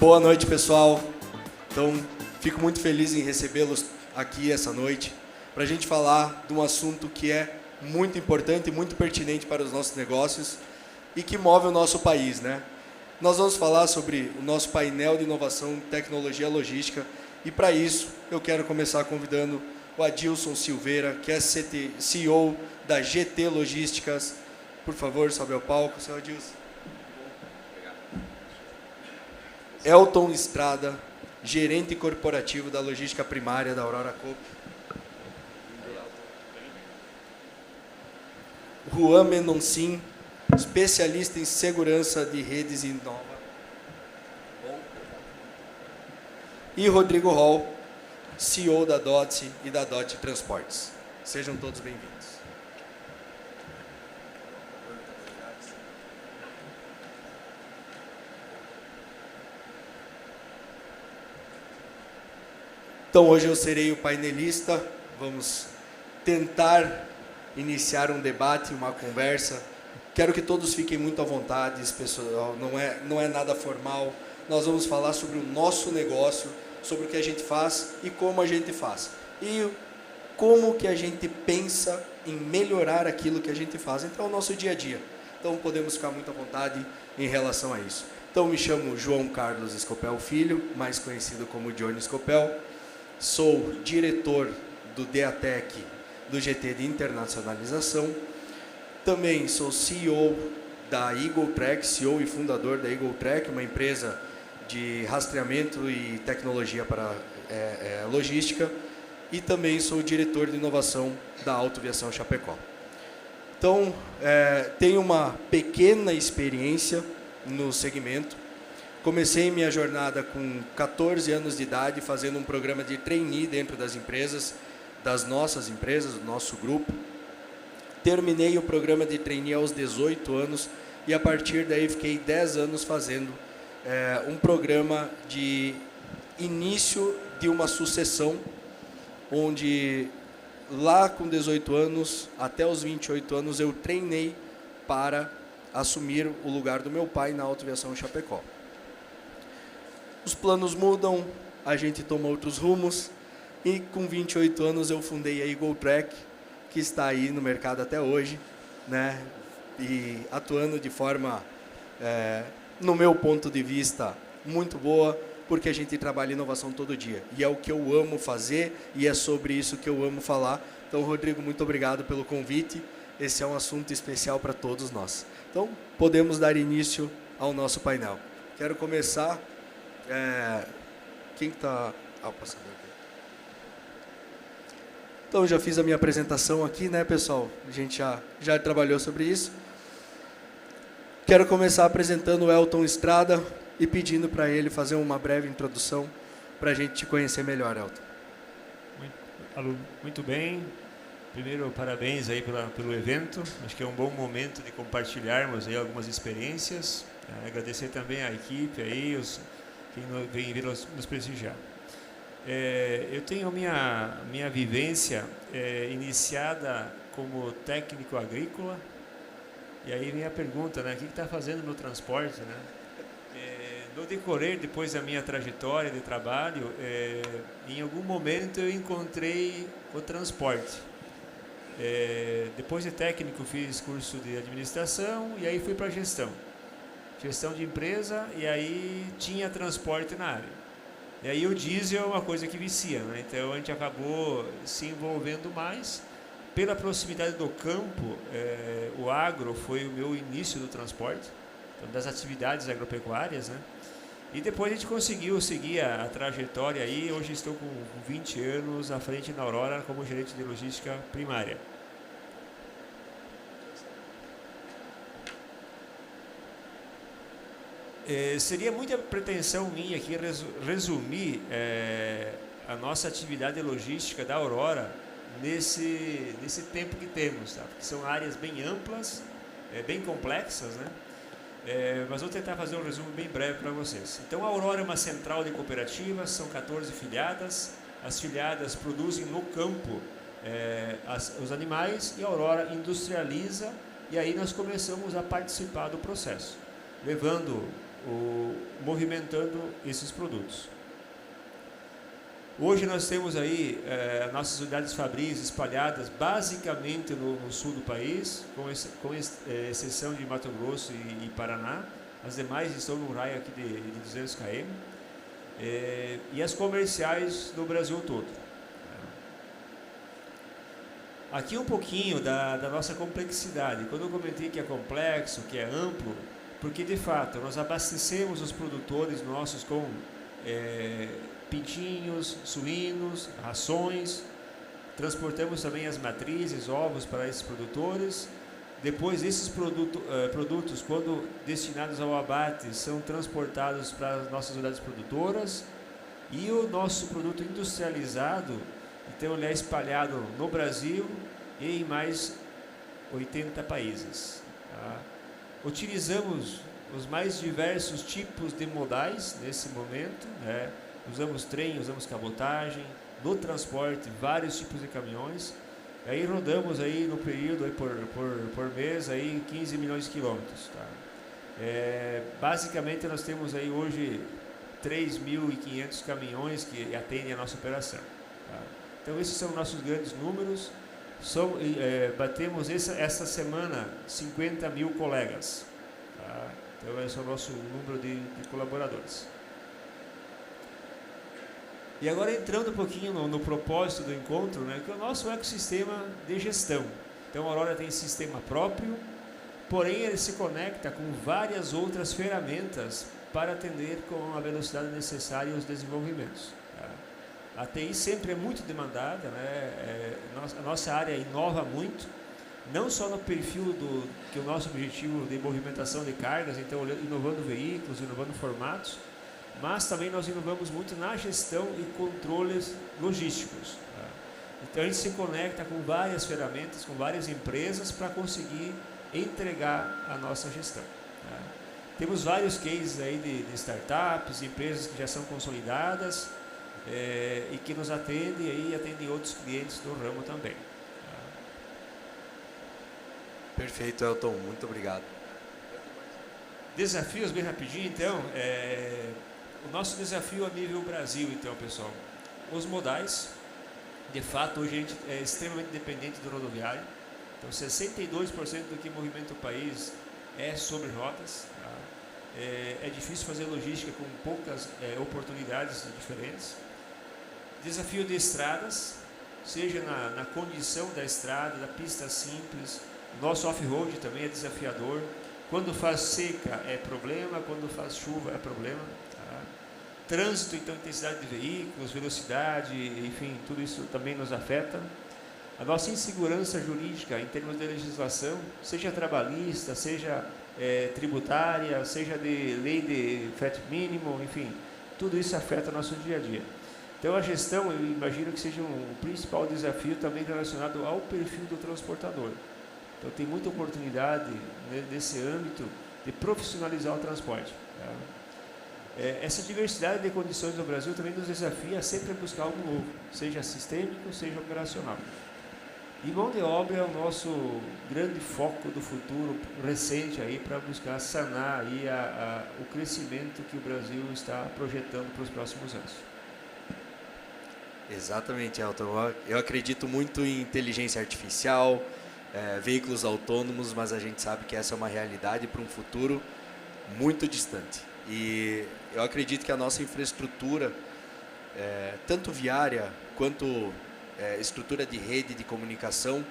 Boa noite, pessoal. Então, fico muito feliz em recebê-los aqui essa noite para a gente falar de um assunto que é muito importante e muito pertinente para os nossos negócios e que move o nosso país, né? Nós vamos falar sobre o nosso painel de inovação, tecnologia e logística, e para isso eu quero começar convidando o Adilson Silveira, que é CEO da GT Logísticas. Por favor, sobe ao palco, seu Adilson. Elton Estrada, gerente corporativo da logística primária da Aurora Coop. Juan Menoncin, especialista em segurança de redes e Innova. E Rodrigo Hall, CEO da DOTS e da DOT Transportes. Sejam todos bem-vindos. Então, hoje eu serei o painelista. Vamos tentar iniciar um debate, uma conversa. Quero que todos fiquem muito à vontade, pessoal. Não é nada formal. Nós vamos falar sobre o nosso negócio, sobre o que a gente faz e como a gente faz. E como que a gente pensa em melhorar aquilo que a gente faz. Então, é o nosso dia a dia. Então, podemos ficar muito à vontade em relação a isso. Então, me chamo João Carlos Escopel Filho, mais conhecido como Johnny Escopel. Sou diretor do DEATEC, do GT de Internacionalização. Também sou CEO da Eagle Track, CEO e fundador da Eagle Track, uma empresa de rastreamento e tecnologia para logística. E também sou diretor de inovação da Autoviação Chapecó. Então, tenho uma pequena experiência no segmento. Comecei minha jornada com 14 anos de idade, fazendo um programa de trainee dentro das empresas, das nossas empresas, do nosso grupo. Terminei o programa de trainee aos 18 anos e, a partir daí, fiquei 10 anos fazendo um programa de início de uma sucessão, onde, lá com 18 anos, até os 28 anos, eu treinei para assumir o lugar do meu pai na Autoviação Chapecó. Os planos mudam, a gente toma outros rumos e com 28 anos eu fundei a Eagle Track, que está aí no mercado até hoje, né? E atuando de forma, no meu ponto de vista, muito boa, porque a gente trabalha inovação todo dia. E é o que eu amo fazer e é sobre isso que eu amo falar. Então, Rodrigo, muito obrigado pelo convite. Esse é um assunto especial para todos nós. Então, podemos dar início ao nosso painel. Quero começar... quem está... passador aqui. Então, já fiz a minha apresentação aqui, né, pessoal? A gente já trabalhou sobre isso. Quero começar apresentando o Elton Estrada e pedindo para ele fazer uma breve introdução para a gente te conhecer melhor, Elton. Muito bem. Primeiro, parabéns aí pelo evento. Acho que é um bom momento de compartilharmos aí algumas experiências. Agradecer também à equipe aí, quem vem vir nos prestigiar. Eu tenho minha vivência iniciada como técnico agrícola, e aí vem a pergunta, né, o que está fazendo no transporte, né? No decorrer, depois da minha trajetória de trabalho, em algum momento eu encontrei o transporte. Depois de técnico fiz curso de administração e aí fui para gestão de empresa, e aí tinha transporte na área. E aí o diesel é uma coisa que vicia, né? Então a gente acabou se envolvendo mais. Pela proximidade do campo, o agro foi o meu início do transporte, então, das atividades agropecuárias, né? E depois a gente conseguiu seguir a trajetória aí. Hoje estou com 20 anos à frente na Aurora como gerente de logística primária. Seria muita pretensão minha aqui resumir a nossa atividade logística da Aurora nesse tempo que temos, tá? Porque são áreas bem amplas, bem complexas, né? Mas vou tentar fazer um resumo bem breve para vocês. Então, a Aurora é uma central de cooperativas, são 14 filiadas. As filiadas produzem no campo os animais e a Aurora industrializa, e aí nós começamos a participar do processo, levando movimentando esses produtos. Hoje nós temos aí nossas unidades fabris espalhadas basicamente no sul do país, com exceção de Mato Grosso e Paraná. As demais estão no raio aqui de 200 km. E as comerciais no Brasil todo. Aqui um pouquinho da nossa complexidade. Quando eu comentei que é complexo, que é amplo, porque de fato nós abastecemos os produtores nossos com pintinhos, suínos, rações, transportamos também as matrizes, ovos para esses produtores. Depois, esses produtos, quando destinados ao abate, são transportados para as nossas unidades produtoras, e o nosso produto industrializado, então, ele é espalhado no Brasil e em mais 80 países. Tá? Utilizamos os mais diversos tipos de modais nesse momento, né? Usamos trem, usamos cabotagem, no transporte, vários tipos de caminhões. E aí rodamos aí no período aí por mês aí 15 milhões de quilômetros. Tá? Basicamente nós temos aí hoje 3.500 caminhões que atendem a nossa operação. Tá? Então esses são nossos grandes números. Batemos essa semana 50 mil colegas. Tá? Então esse é o nosso número de colaboradores. E agora entrando um pouquinho no propósito do encontro, né, que é o nosso ecossistema de gestão. Então a Aurora tem sistema próprio, porém ele se conecta com várias outras ferramentas para atender com a velocidade necessária os desenvolvimentos. Tá? A TI sempre é muito demandada, né, a nossa área inova muito, não só no perfil que o nosso objetivo de movimentação de cargas, então inovando veículos, inovando formatos, mas também nós inovamos muito na gestão e controles logísticos. Tá? Então a gente se conecta com várias ferramentas, com várias empresas para conseguir entregar a nossa gestão. Tá? Temos vários cases aí de startups, empresas que já são consolidadas e que nos atendem e atendem outros clientes do ramo também. Tá? Perfeito, Elton, muito obrigado. Desafios bem rapidinho, então. O nosso desafio a nível Brasil, então, pessoal, os modais, de fato, hoje a gente é extremamente dependente do rodoviário, então 62% do que movimenta o país é sobre rotas, tá? É difícil fazer logística com poucas oportunidades diferentes. Desafio de estradas, seja na condição da estrada, da pista simples, nosso off-road também é desafiador, quando faz seca é problema, quando faz chuva é problema. Trânsito, então, intensidade de veículos, velocidade, enfim, tudo isso também nos afeta. A nossa insegurança jurídica em termos de legislação, seja trabalhista, seja tributária, seja de lei de frete mínimo, enfim, tudo isso afeta o nosso dia a dia. Então, a gestão, eu imagino que seja um principal desafio também relacionado ao perfil do transportador. Então, tem muita oportunidade nesse âmbito de profissionalizar o transporte. Tá? Essa diversidade de condições no Brasil também nos desafia sempre a buscar algo novo, seja sistêmico, seja operacional. E mão de obra é o nosso grande foco do futuro recente aí para buscar sanar aí o crescimento que o Brasil está projetando para os próximos anos. Exatamente, Elton. Eu acredito muito em inteligência artificial, veículos autônomos, mas a gente sabe que essa é uma realidade para um futuro muito distante. E eu acredito que a nossa infraestrutura, tanto viária quanto estrutura de rede de comunicação,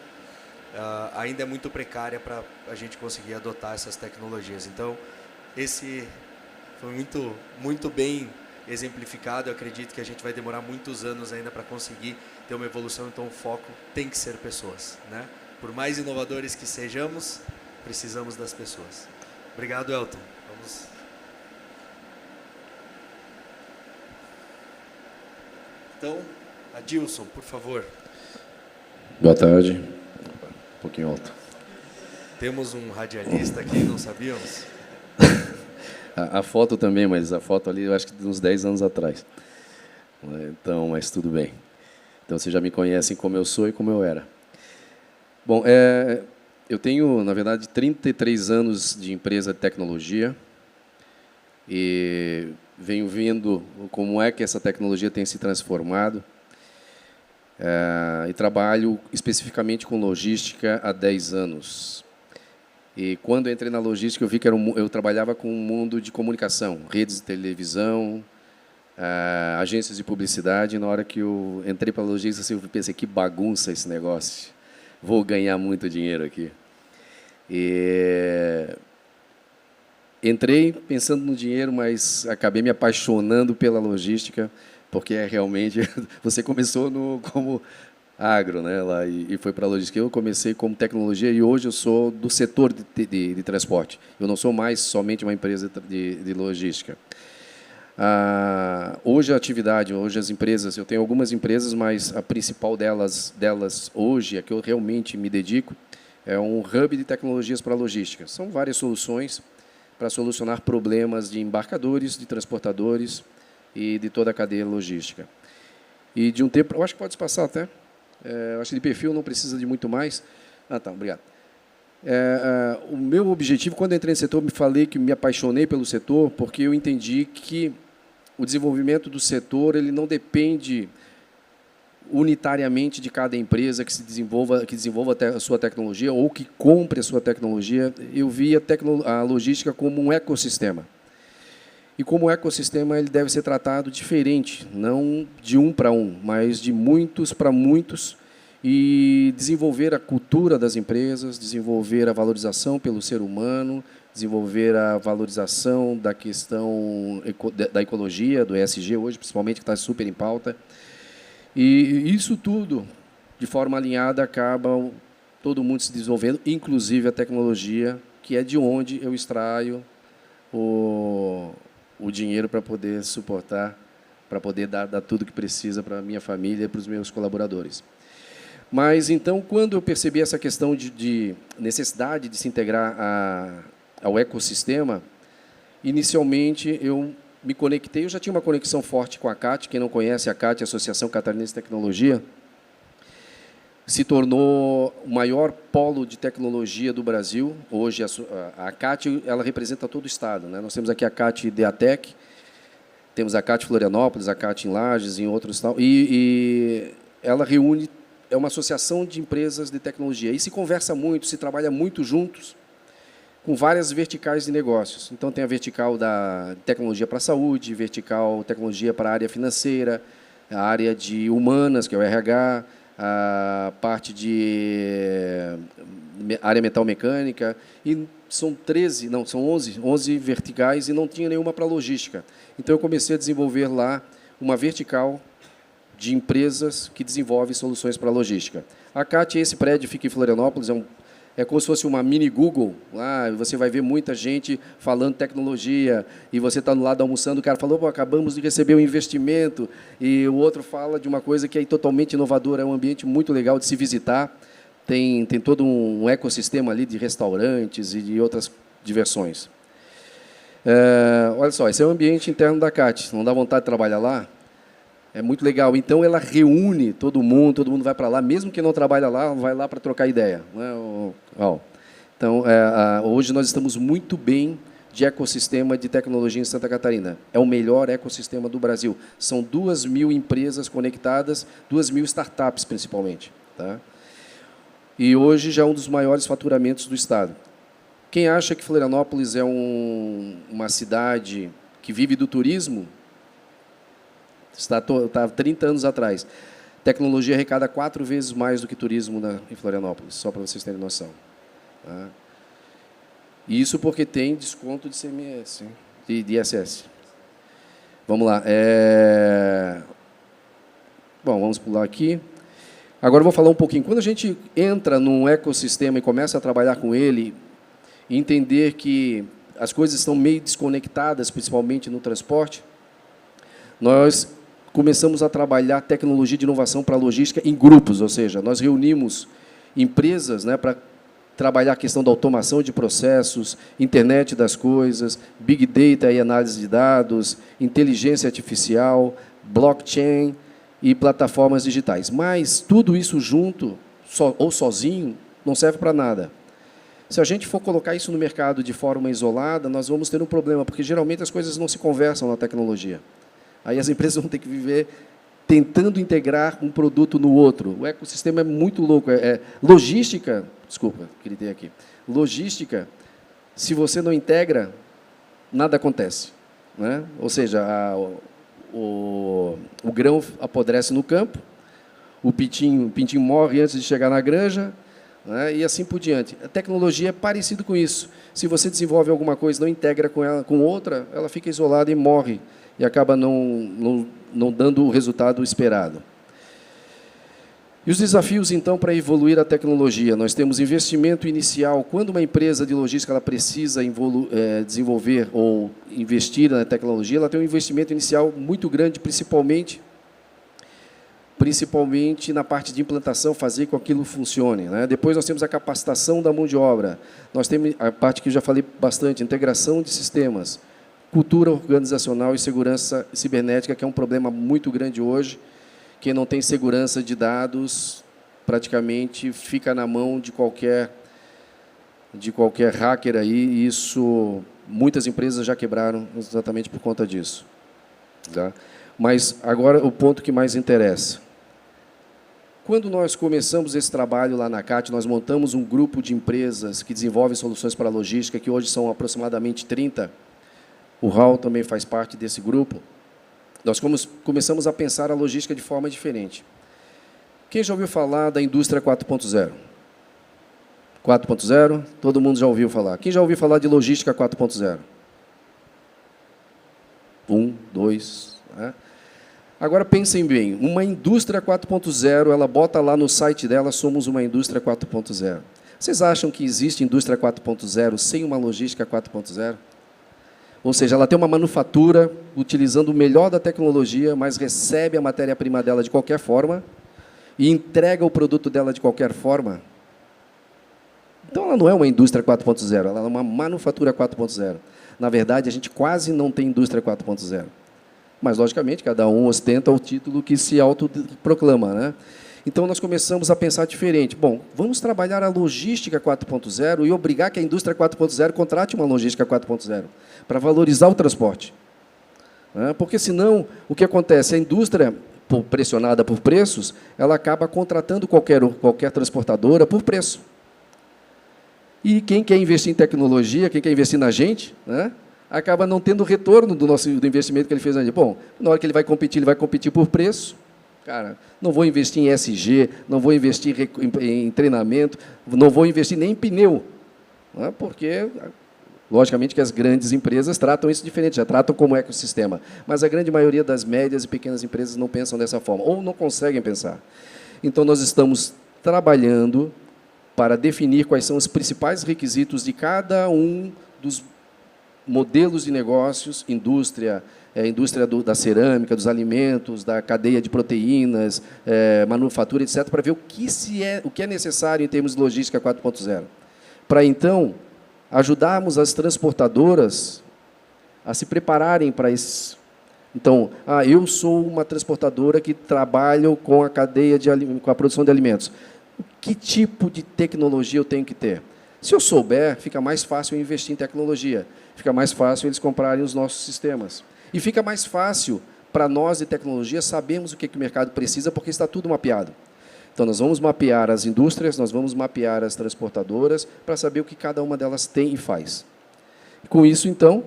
ainda é muito precária para a gente conseguir adotar essas tecnologias. Então, esse foi muito bem exemplificado. Eu acredito que a gente vai demorar muitos anos ainda para conseguir ter uma evolução, então o foco tem que ser pessoas, né? Por mais inovadores que sejamos, precisamos das pessoas. Obrigado, Elton. Vamos... Então, Adilson, por favor. Boa tarde. Um pouquinho alto. Temos um radialista aqui, não sabíamos? A foto também, mas a foto ali eu acho que de uns 10 anos atrás. Então, mas tudo bem. Então, vocês já me conhecem como eu sou e como eu era. Bom, eu tenho, na verdade, 33 anos de empresa de tecnologia e venho vendo como é que essa tecnologia tem se transformado. E trabalho especificamente com logística há 10 anos. E quando eu entrei na logística, eu vi que eu trabalhava com um mundo de comunicação, redes de televisão, agências de publicidade. E na hora que eu entrei para a logística, eu pensei, que bagunça esse negócio. Vou ganhar muito dinheiro aqui. E entrei pensando no dinheiro, mas acabei me apaixonando pela logística, porque realmente você começou como agro, né, lá, e foi para a logística. Eu comecei como tecnologia e hoje eu sou do setor de transporte. Eu não sou mais somente uma empresa de logística. Hoje a atividade, hoje as empresas, eu tenho algumas empresas, mas a principal delas hoje, a que eu realmente me dedico, é um hub de tecnologias para a logística. São várias soluções para solucionar problemas de embarcadores, de transportadores e de toda a cadeia logística. E de um tempo, eu acho que pode passar até, eu acho que de perfil não precisa de muito mais. Tá, obrigado. O meu objetivo, quando eu entrei no setor, me falei que me apaixonei pelo setor, porque eu entendi que o desenvolvimento do setor ele não depende unitariamente de cada empresa que desenvolva a sua tecnologia ou que compre a sua tecnologia. Eu vi a logística como um ecossistema. E como ecossistema ele deve ser tratado diferente, não de um para um, mas de muitos para muitos, e desenvolver a cultura das empresas, desenvolver a valorização pelo ser humano, desenvolver a valorização da questão da ecologia, do ESG hoje, principalmente, que está super em pauta. E isso tudo, de forma alinhada, acaba todo mundo se desenvolvendo, inclusive a tecnologia, que é de onde eu extraio o dinheiro para poder suportar, para poder dar tudo que precisa para a minha família e para os meus colaboradores. Mas, então, quando eu percebi essa questão de necessidade de se integrar ao ecossistema, inicialmente eu me conectei, eu já tinha uma conexão forte com a CAT. Quem não conhece a CAT, a Associação Catarinense de Tecnologia, se tornou o maior polo de tecnologia do Brasil. Hoje, a CAT ela representa todo o Estado, né? Nós temos aqui a CAT DEATEC, temos a CAT Florianópolis, a CAT em Lages, em outros tal, e ela reúne, é uma associação de empresas de tecnologia. E se conversa muito, se trabalha muito juntos, com várias verticais de negócios. Então, tem a vertical da tecnologia para a saúde, vertical tecnologia para a área financeira, a área de humanas, que é o RH, a parte de área metal-mecânica, e são 11 verticais, e não tinha nenhuma para logística. Então, eu comecei a desenvolver lá uma vertical de empresas que desenvolvem soluções para logística. A CAT, esse prédio fica em Florianópolis, é como se fosse uma mini Google. Lá você vai ver muita gente falando tecnologia, e você está no lado almoçando, o cara falou, acabamos de receber um investimento, e o outro fala de uma coisa que é totalmente inovadora, é um ambiente muito legal de se visitar, tem todo um ecossistema ali de restaurantes e de outras diversões. Olha só, esse é o ambiente interno da CAT, não dá vontade de trabalhar lá? É muito legal. Então, ela reúne todo mundo vai para lá, mesmo que não trabalha lá, vai lá para trocar ideia. Então, hoje nós estamos muito bem de ecossistema de tecnologia em Santa Catarina. É o melhor ecossistema do Brasil. São 2.000 empresas conectadas, 2.000 startups, principalmente. Tá? E hoje já é um dos maiores faturamentos do Estado. Quem acha que Florianópolis é uma cidade que vive do turismo, está 30 anos atrás. Tecnologia arrecada 4 vezes mais do que turismo em Florianópolis, só para vocês terem noção. Tá? Isso porque tem desconto de CMS, de ISS. Vamos lá. Bom, vamos pular aqui. Agora eu vou falar um pouquinho. Quando a gente entra num ecossistema e começa a trabalhar com ele, e entender que as coisas estão meio desconectadas, principalmente no transporte, nós começamos a trabalhar tecnologia de inovação para a logística em grupos, ou seja, nós reunimos empresas, né, para trabalhar a questão da automação de processos, internet das coisas, big data e análise de dados, inteligência artificial, blockchain e plataformas digitais. Mas tudo isso junto, ou sozinho, não serve para nada. Se a gente for colocar isso no mercado de forma isolada, nós vamos ter um problema, porque geralmente as coisas não se conversam na tecnologia. Aí as empresas vão ter que viver tentando integrar um produto no outro. O ecossistema é muito louco. Logística, desculpa, gritei aqui. Logística, se você não integra, nada acontece, né? Ou seja, o grão apodrece no campo, o pintinho morre antes de chegar na granja, né? E assim por diante. A tecnologia é parecido com isso. Se você desenvolve alguma coisa, não integra com ela, com outra, ela fica isolada e morre, e acaba não dando o resultado esperado. E os desafios, então, para evoluir a tecnologia? Nós temos investimento inicial. Quando uma empresa de logística ela precisa desenvolver ou investir na tecnologia, ela tem um investimento inicial muito grande, principalmente na parte de implantação, fazer com que aquilo funcione, né? Depois nós temos a capacitação da mão de obra. Nós temos a parte que eu já falei bastante, integração de sistemas, cultura organizacional e segurança cibernética, que é um problema muito grande hoje. Quem não tem segurança de dados, praticamente fica na mão de qualquer hacker aí, e isso muitas empresas já quebraram exatamente por conta disso. Tá? Mas agora o ponto que mais interessa. Quando nós começamos esse trabalho lá na CAT, nós montamos um grupo de empresas que desenvolvem soluções para a logística, que hoje são aproximadamente 30. O Raul também faz parte desse grupo. Nós começamos a pensar a logística de forma diferente. Quem já ouviu falar da indústria 4.0? 4.0? Todo mundo já ouviu falar. Quem já ouviu falar de logística 4.0? 1, 2... Né? Agora pensem bem, uma indústria 4.0, ela bota lá no site dela, somos uma indústria 4.0. Vocês acham que existe indústria 4.0 sem uma logística 4.0? Ou seja, ela tem uma manufatura utilizando o melhor da tecnologia, mas recebe a matéria-prima dela de qualquer forma e entrega o produto dela de qualquer forma? Então, ela não é uma indústria 4.0, ela é uma manufatura 4.0. Na verdade, a gente quase não tem indústria 4.0. Mas, logicamente, cada um ostenta o título que se autoproclama, né? Então, nós começamos a pensar diferente. Bom, vamos trabalhar a logística 4.0 e obrigar que a indústria 4.0 contrate uma logística 4.0 para valorizar o transporte. Porque, senão, o que acontece? A indústria, pressionada por preços, ela acaba contratando qualquer transportadora por preço. E quem quer investir em tecnologia, quem quer investir na gente, né, acaba não tendo retorno do investimento que ele fez na gente. Bom, na hora que ele vai competir por preço. Cara, não vou investir em SG, não vou investir em treinamento, não vou investir nem em pneu, né, porque, logicamente, que as grandes empresas tratam isso diferente, já tratam como ecossistema. Mas a grande maioria das médias e pequenas empresas não pensam dessa forma, ou não conseguem pensar. Então, nós estamos trabalhando para definir quais são os principais requisitos de cada um dos modelos de negócios, indústria da cerâmica, dos alimentos, da cadeia de proteínas, manufatura, etc., para ver o que é necessário em termos de logística 4.0. Para, então, ajudarmos as transportadoras a se prepararem para isso. Então, eu sou uma transportadora que trabalho com a cadeia com a produção de alimentos. Que tipo de tecnologia eu tenho que ter? Se eu souber, fica mais fácil eu investir em tecnologia. Fica mais fácil eles comprarem os nossos sistemas. E fica mais fácil para nós de tecnologia sabermos o que o mercado precisa, porque está tudo mapeado. Então, nós vamos mapear as indústrias, nós vamos mapear as transportadoras, para saber o que cada uma delas tem e faz. Com isso, então,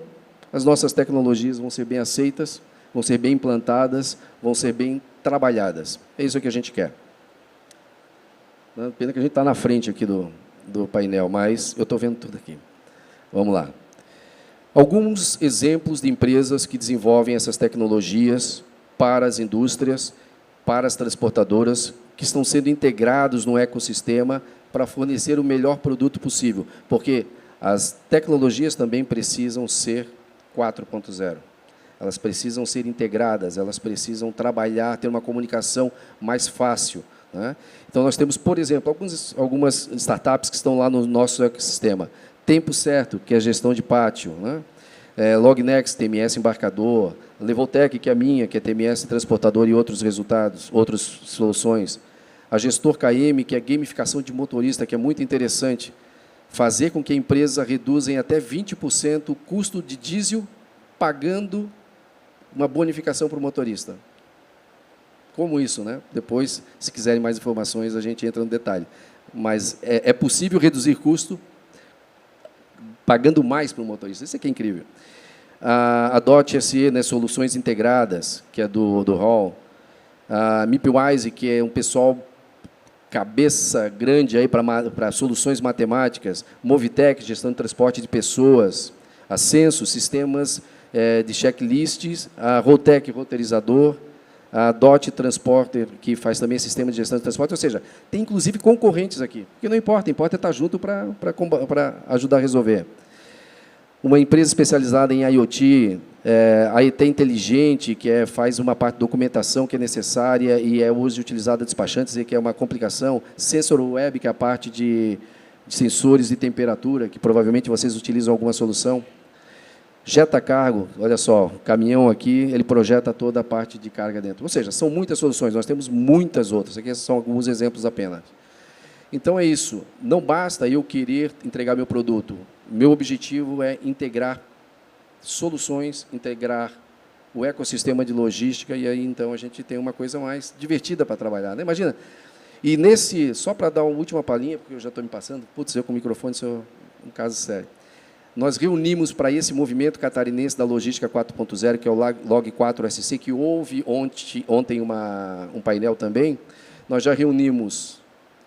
as nossas tecnologias vão ser bem aceitas, vão ser bem implantadas, vão ser bem trabalhadas. É isso que a gente quer. Pena que a gente está na frente aqui do painel, mas eu estou vendo tudo aqui. Vamos lá. Alguns exemplos de empresas que desenvolvem essas tecnologias para as indústrias, para as transportadoras, que estão sendo integrados no ecossistema para fornecer o melhor produto possível, porque as tecnologias também precisam ser 4.0. Elas precisam ser integradas, elas precisam trabalhar, ter uma comunicação mais fácil, né? Então, nós temos, por exemplo, algumas startups que estão lá no nosso ecossistema. Tempo Certo, que é a gestão de pátio, né? Lognex, TMS embarcador, Levotech, que é a minha, que é TMS transportador e outros resultados, outras soluções. A Gestor KM, que é gamificação de motorista, que é muito interessante. fazer com que a empresa reduza em até 20% o custo de diesel, pagando uma bonificação para o motorista. Como isso, né? Depois, se quiserem mais informações, a gente entra no detalhe. Mas é possível reduzir custo pagando mais para o motorista. Isso aqui é incrível. A DOT SE, né, Soluções Integradas, que é do Hall. A MIPWise, que é um pessoal cabeça grande aí para soluções matemáticas. Movitec, gestão de transporte de pessoas. A Censo, sistemas de checklists. A Rotec, roteirizador. A DOT Transporter, que faz também sistema de gestão de transporte. Ou seja, tem inclusive concorrentes aqui. Porque não importa, importa estar junto para ajudar a resolver. Uma empresa especializada em IoT, a ET Inteligente, que faz uma parte de documentação que é necessária e é hoje utilizada a despachantes, e que é uma complicação. Sensor Web, que é a parte de sensores de temperatura, que provavelmente vocês utilizam alguma solução. Jeta Cargo, olha só, o caminhão aqui, ele projeta toda a parte de carga dentro. Ou seja, são muitas soluções, nós temos muitas outras. Aqui são alguns exemplos apenas. Então, é isso. Não basta eu querer entregar meu produto. Meu objetivo é integrar soluções, integrar o ecossistema de logística, e aí, então, a gente tem uma coisa mais divertida para trabalhar, né? Imagina, e só para dar uma última palhinha, porque eu já estou me passando, putz, eu com o microfone, isso é um caso sério. Nós reunimos para esse movimento catarinense da Logística 4.0, que é o Log4SC, que houve ontem um painel também. Nós já reunimos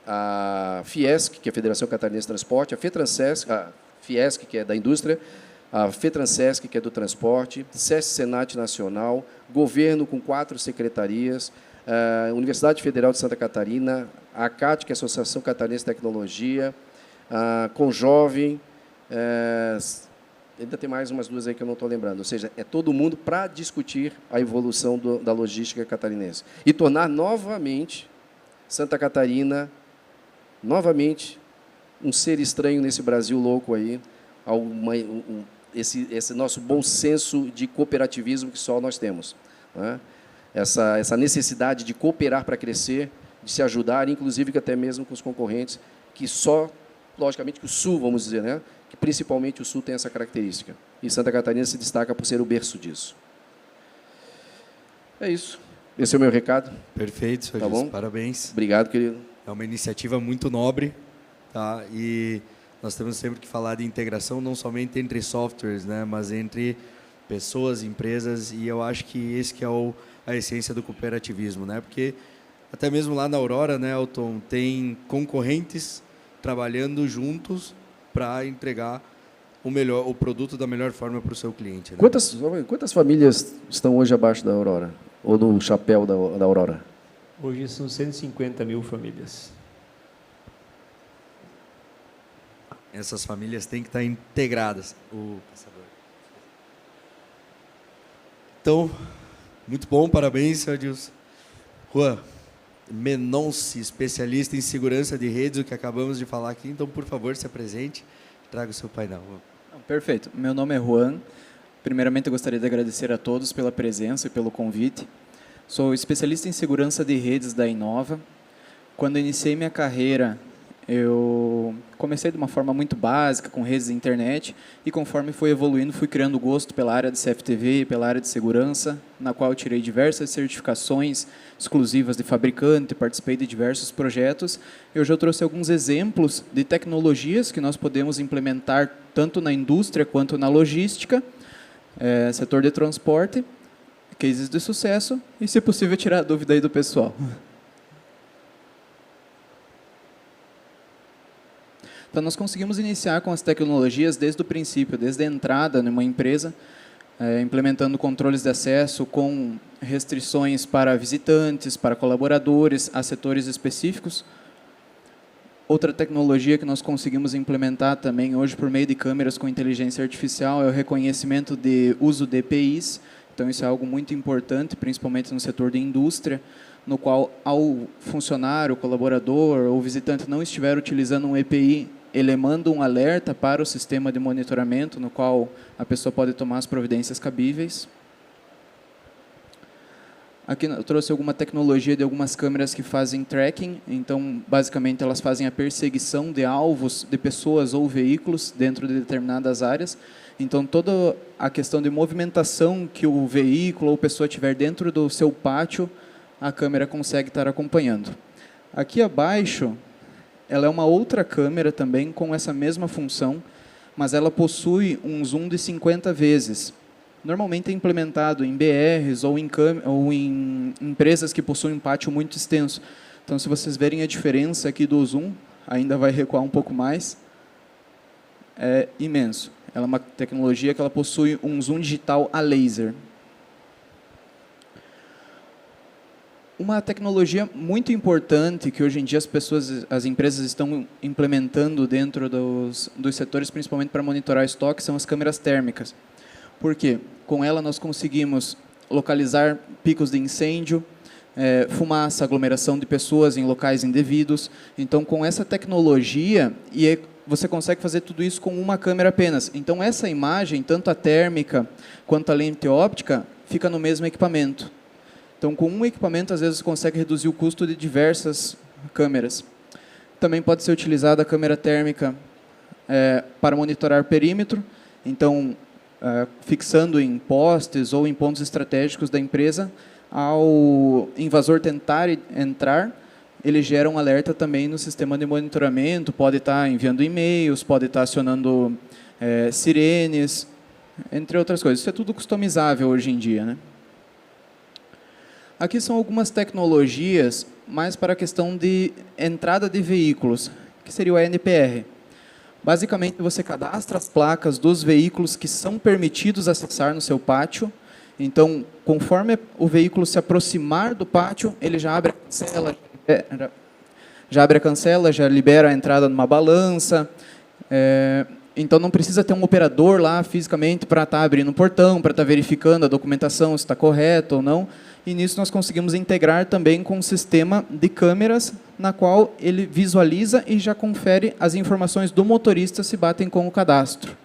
a Fiesc, que é a Federação Catarinense de Transporte, a FETransesc, a Fiesc, que é da indústria, a FETransesc, que é do transporte, SESC Senat Nacional, governo com 4 secretarias, a Universidade Federal de Santa Catarina, a ACAT, que é a Associação Catarinense de Tecnologia, a Conjovem, ainda tem mais umas 2 aí que eu não estou lembrando. Ou seja, é todo mundo para discutir a evolução da logística catarinense. E tornar novamente Santa Catarina, novamente, um ser estranho nesse Brasil louco aí, esse nosso bom senso de cooperativismo que só nós temos, né? Essa necessidade de cooperar para crescer, de se ajudar, inclusive que até mesmo com os concorrentes, que só, logicamente, que o Sul, vamos dizer, né? Que principalmente o Sul tem essa característica. E Santa Catarina se destaca por ser o berço disso. É isso. Esse é o meu recado. Perfeito, senhor. Tá bom? Parabéns. Obrigado, querido. É uma iniciativa muito nobre, tá? E nós temos sempre que falar de integração, não somente entre softwares, né? Mas entre pessoas, empresas, e eu acho que esse que é a essência do cooperativismo, né? Porque até mesmo lá na Aurora, né, Elton, tem concorrentes trabalhando juntos para entregar o produto da melhor forma para o seu cliente, né? Quantas famílias estão hoje abaixo da Aurora? Ou no chapéu da Aurora? Hoje são 150 mil famílias. Essas famílias têm que estar integradas. Então, muito bom, parabéns, senhor Adilson. Juan Menonce, especialista em segurança de redes, o que acabamos de falar aqui. Então, por favor, se apresente, traga o seu painel. Perfeito. Meu nome é Juan. Primeiramente, eu gostaria de agradecer a todos pela presença e pelo convite. Sou especialista em segurança de redes da Inova. Quando iniciei minha carreira, eu comecei de uma forma muito básica, com redes de internet, e conforme fui evoluindo, fui criando gosto pela área de CFTV e pela área de segurança, na qual eu tirei diversas certificações exclusivas de fabricante, participei de diversos projetos. Eu já trouxe alguns exemplos de tecnologias que nós podemos implementar tanto na indústria quanto na logística, setor de transporte, cases de sucesso, e, se possível, tirar a dúvida aí do pessoal. Então, nós conseguimos iniciar com as tecnologias desde o princípio, desde a entrada numa empresa, implementando controles de acesso com restrições para visitantes, para colaboradores, a setores específicos. Outra tecnologia que nós conseguimos implementar também hoje por meio de câmeras com inteligência artificial é o reconhecimento de uso de EPIs. Então, isso é algo muito importante, principalmente no setor de indústria, no qual, ao funcionário, o colaborador ou visitante não estiver utilizando um EPI, ele manda um alerta para o sistema de monitoramento, no qual a pessoa pode tomar as providências cabíveis. Aqui eu trouxe alguma tecnologia de algumas câmeras que fazem tracking. Então, basicamente, elas fazem a perseguição de alvos, de pessoas ou veículos dentro de determinadas áreas. Então, toda a questão de movimentação que o veículo ou pessoa tiver dentro do seu pátio, a câmera consegue estar acompanhando. Aqui abaixo, ela é uma outra câmera também com essa mesma função, mas ela possui um zoom de 50 vezes. Normalmente é implementado em BRs ou em empresas que possuem um pátio muito extenso. Então, se vocês verem a diferença aqui do zoom, ainda vai recuar um pouco mais, é imenso. Ela é uma tecnologia que ela possui um zoom digital a laser. Uma tecnologia muito importante que hoje em dia as empresas estão implementando dentro dos setores, principalmente para monitorar estoque, são as câmeras térmicas. Por quê? Com ela nós conseguimos localizar picos de incêndio, fumaça, aglomeração de pessoas em locais indevidos. Então, com essa tecnologia, você consegue fazer tudo isso com uma câmera apenas. Então, essa imagem, tanto a térmica quanto a lente óptica, fica no mesmo equipamento. Então, com um equipamento, às vezes, você consegue reduzir o custo de diversas câmeras. Também pode ser utilizada a câmera térmica para monitorar perímetro. Então, fixando em postes ou em pontos estratégicos da empresa, ao invasor tentar entrar, ele gera um alerta também no sistema de monitoramento, pode estar enviando e-mails, pode estar acionando sirenes, entre outras coisas. Isso é tudo customizável hoje em dia, né? Aqui são algumas tecnologias mais para a questão de entrada de veículos, que seria o ANPR. Basicamente, você cadastra as placas dos veículos que são permitidos acessar no seu pátio. Então, conforme o veículo se aproximar do pátio, ele já abre a cancela, já libera a entrada numa balança. Então, não precisa ter um operador lá fisicamente para estar abrindo o portão, para estar verificando a documentação, se está correta ou não. E nisso nós conseguimos integrar também com um sistema de câmeras, na qual ele visualiza e já confere as informações do motorista se batem com o cadastro.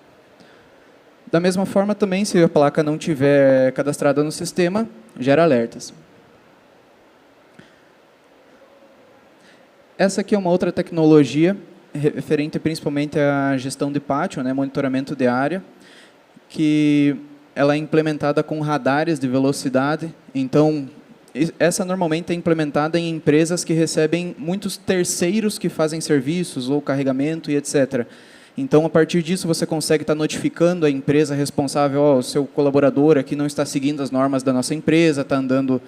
Da mesma forma também, se a placa não estiver cadastrada no sistema, gera alertas. Essa aqui é uma outra tecnologia, referente principalmente à gestão de pátio, né, monitoramento de área, que ela é implementada com radares de velocidade. Então, essa normalmente é implementada em empresas que recebem muitos terceiros que fazem serviços ou carregamento e etc. Então, a partir disso, você consegue estar notificando a empresa responsável, o seu colaborador aqui não está seguindo as normas da nossa empresa, está andando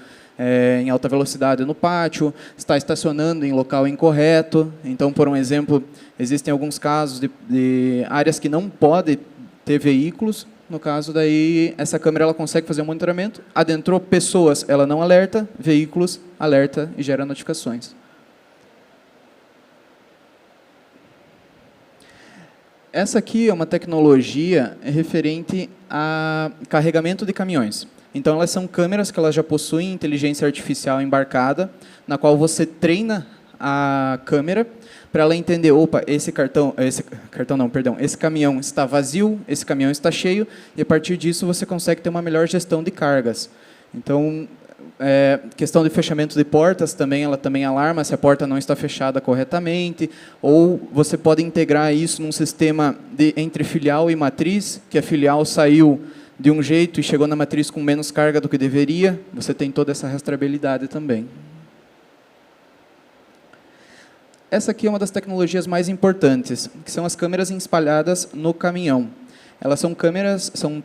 em alta velocidade no pátio, está estacionando em local incorreto. Então, por um exemplo, existem alguns casos de áreas que não podem ter veículos. No caso, daí, essa câmera ela consegue fazer um monitoramento, adentrou pessoas, ela não alerta, veículos, alerta e gera notificações. Essa aqui é uma tecnologia referente a carregamento de caminhões. Então, elas são câmeras que elas já possuem inteligência artificial embarcada, na qual você treina a câmera para ela entender, opa, esse caminhão está vazio, esse caminhão está cheio, e a partir disso você consegue ter uma melhor gestão de cargas. Então, questão de fechamento de portas também, ela também alarma se a porta não está fechada corretamente, ou você pode integrar isso num sistema entre filial e matriz, que a filial saiu de um jeito e chegou na matriz com menos carga do que deveria, você tem toda essa rastreabilidade também. Essa aqui é uma das tecnologias mais importantes, que são as câmeras espalhadas no caminhão. Elas são câmeras, são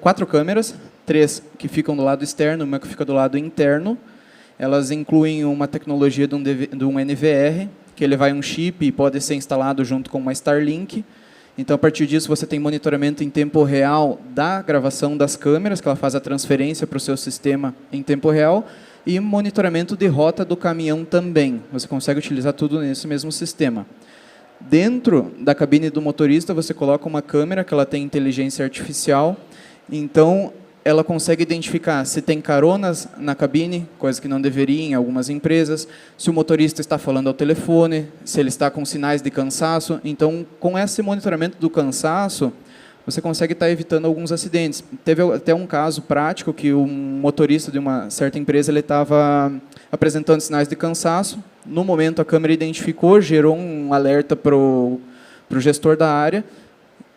4 câmeras, 3 que ficam do lado externo, uma que fica do lado interno. Elas incluem uma tecnologia de um NVR, que ele vai um chip e pode ser instalado junto com uma Starlink. Então, a partir disso, você tem monitoramento em tempo real da gravação das câmeras, que ela faz a transferência para o seu sistema em tempo real, e monitoramento de rota do caminhão também. Você consegue utilizar tudo nesse mesmo sistema. Dentro da cabine do motorista, você coloca uma câmera que ela tem inteligência artificial, então ela consegue identificar se tem caronas na cabine, coisa que não deveria em algumas empresas, se o motorista está falando ao telefone, se ele está com sinais de cansaço. Então, com esse monitoramento do cansaço, você consegue estar evitando alguns acidentes. Teve até um caso prático que um motorista de uma certa empresa ele estava apresentando sinais de cansaço. No momento, a câmera identificou, gerou um alerta para o gestor da área.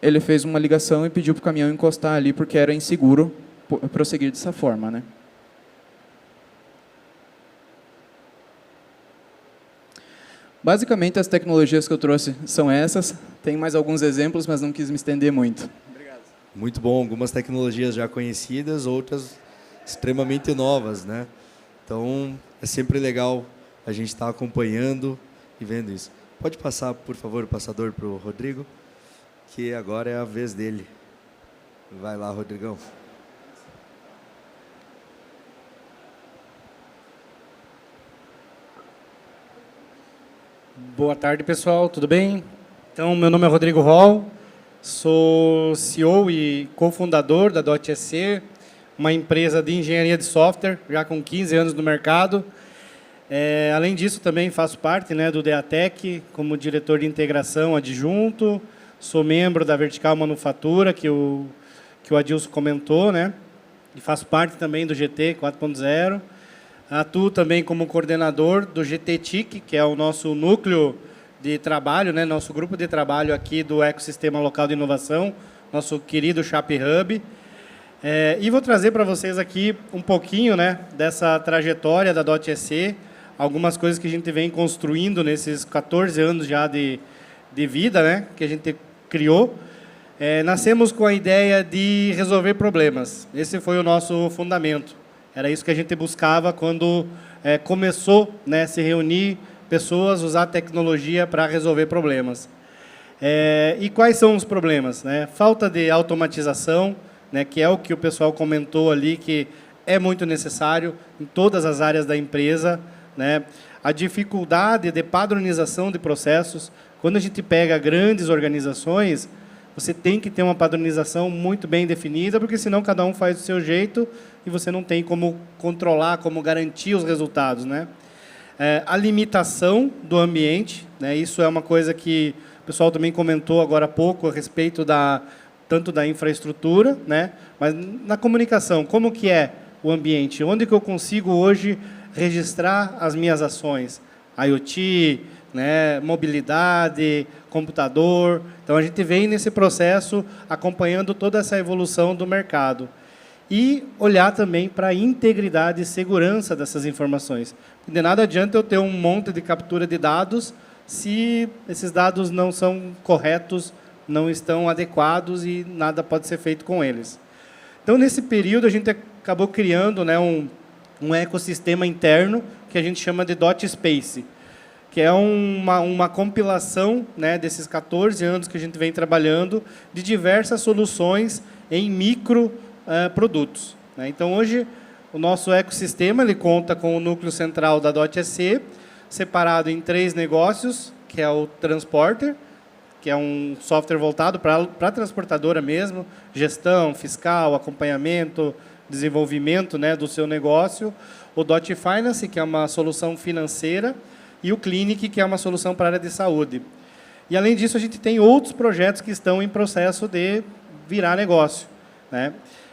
Ele fez uma ligação e pediu para o caminhão encostar ali, porque era inseguro prosseguir dessa forma, né? Basicamente, as tecnologias que eu trouxe são essas. Tem mais alguns exemplos, mas não quis me estender muito. Obrigado. Muito bom. Algumas tecnologias já conhecidas, outras extremamente novas, né? Então, é sempre legal a gente estar acompanhando e vendo isso. Pode passar, por favor, o passador para o Rodrigo, que agora é a vez dele. Vai lá, Rodrigão. Boa tarde, pessoal. Tudo bem? Então, meu nome é Rodrigo Hall, sou CEO e cofundador da .sc, uma empresa de engenharia de software, já com 15 anos no mercado. Além disso, também faço parte, né, do DEATEC, como diretor de integração adjunto, sou membro da Vertical Manufatura, que o Adilson comentou, né, e faço parte também do GT 4.0. Atuo também como coordenador do GT-TIC, que é o nosso núcleo de trabalho, né, nosso grupo de trabalho aqui do Ecossistema Local de Inovação, nosso querido Chap Hub. E vou trazer para vocês aqui um pouquinho, né, dessa trajetória da .sc, algumas coisas que a gente vem construindo nesses 14 anos já de vida, né, que a gente criou. Nascemos com a ideia de resolver problemas. Esse foi o nosso fundamento. Era isso que a gente buscava quando começou, né, se reunir pessoas, usar tecnologia para resolver problemas. E quais são os problemas, né? Falta de automatização, né, que é o que o pessoal comentou ali, que é muito necessário em todas as áreas da empresa, né? A dificuldade de padronização de processos. Quando a gente pega grandes organizações, você tem que ter uma padronização muito bem definida, porque senão cada um faz do seu jeito e você não tem como controlar, como garantir os resultados, né? A limitação do ambiente, né? Isso é uma coisa que o pessoal também comentou agora há pouco a respeito tanto da infraestrutura, né? Mas na comunicação, como que é o ambiente? Onde que eu consigo hoje registrar as minhas ações? IoT, né? Mobilidade, computador. Então, a gente vem nesse processo acompanhando toda essa evolução do mercado. E olhar também para a integridade e segurança dessas informações. De nada adianta eu ter um monte de captura de dados se esses dados não são corretos, não estão adequados e nada pode ser feito com eles. Então, nesse período, a gente acabou criando, né, um ecossistema interno que a gente chama de .space, que é uma compilação, né, desses 14 anos que a gente vem trabalhando de diversas soluções em micro produtos, né? Então, hoje, o nosso ecossistema ele conta com o núcleo central da .sc, separado em 3 negócios, que é o Transporter, que é um software voltado para a transportadora mesmo, gestão, fiscal, acompanhamento, desenvolvimento, né, do seu negócio, o .finance, que é uma solução financeira, e o Clinic, que é uma solução para a área de saúde. E, além disso, a gente tem outros projetos que estão em processo de virar negócio, né?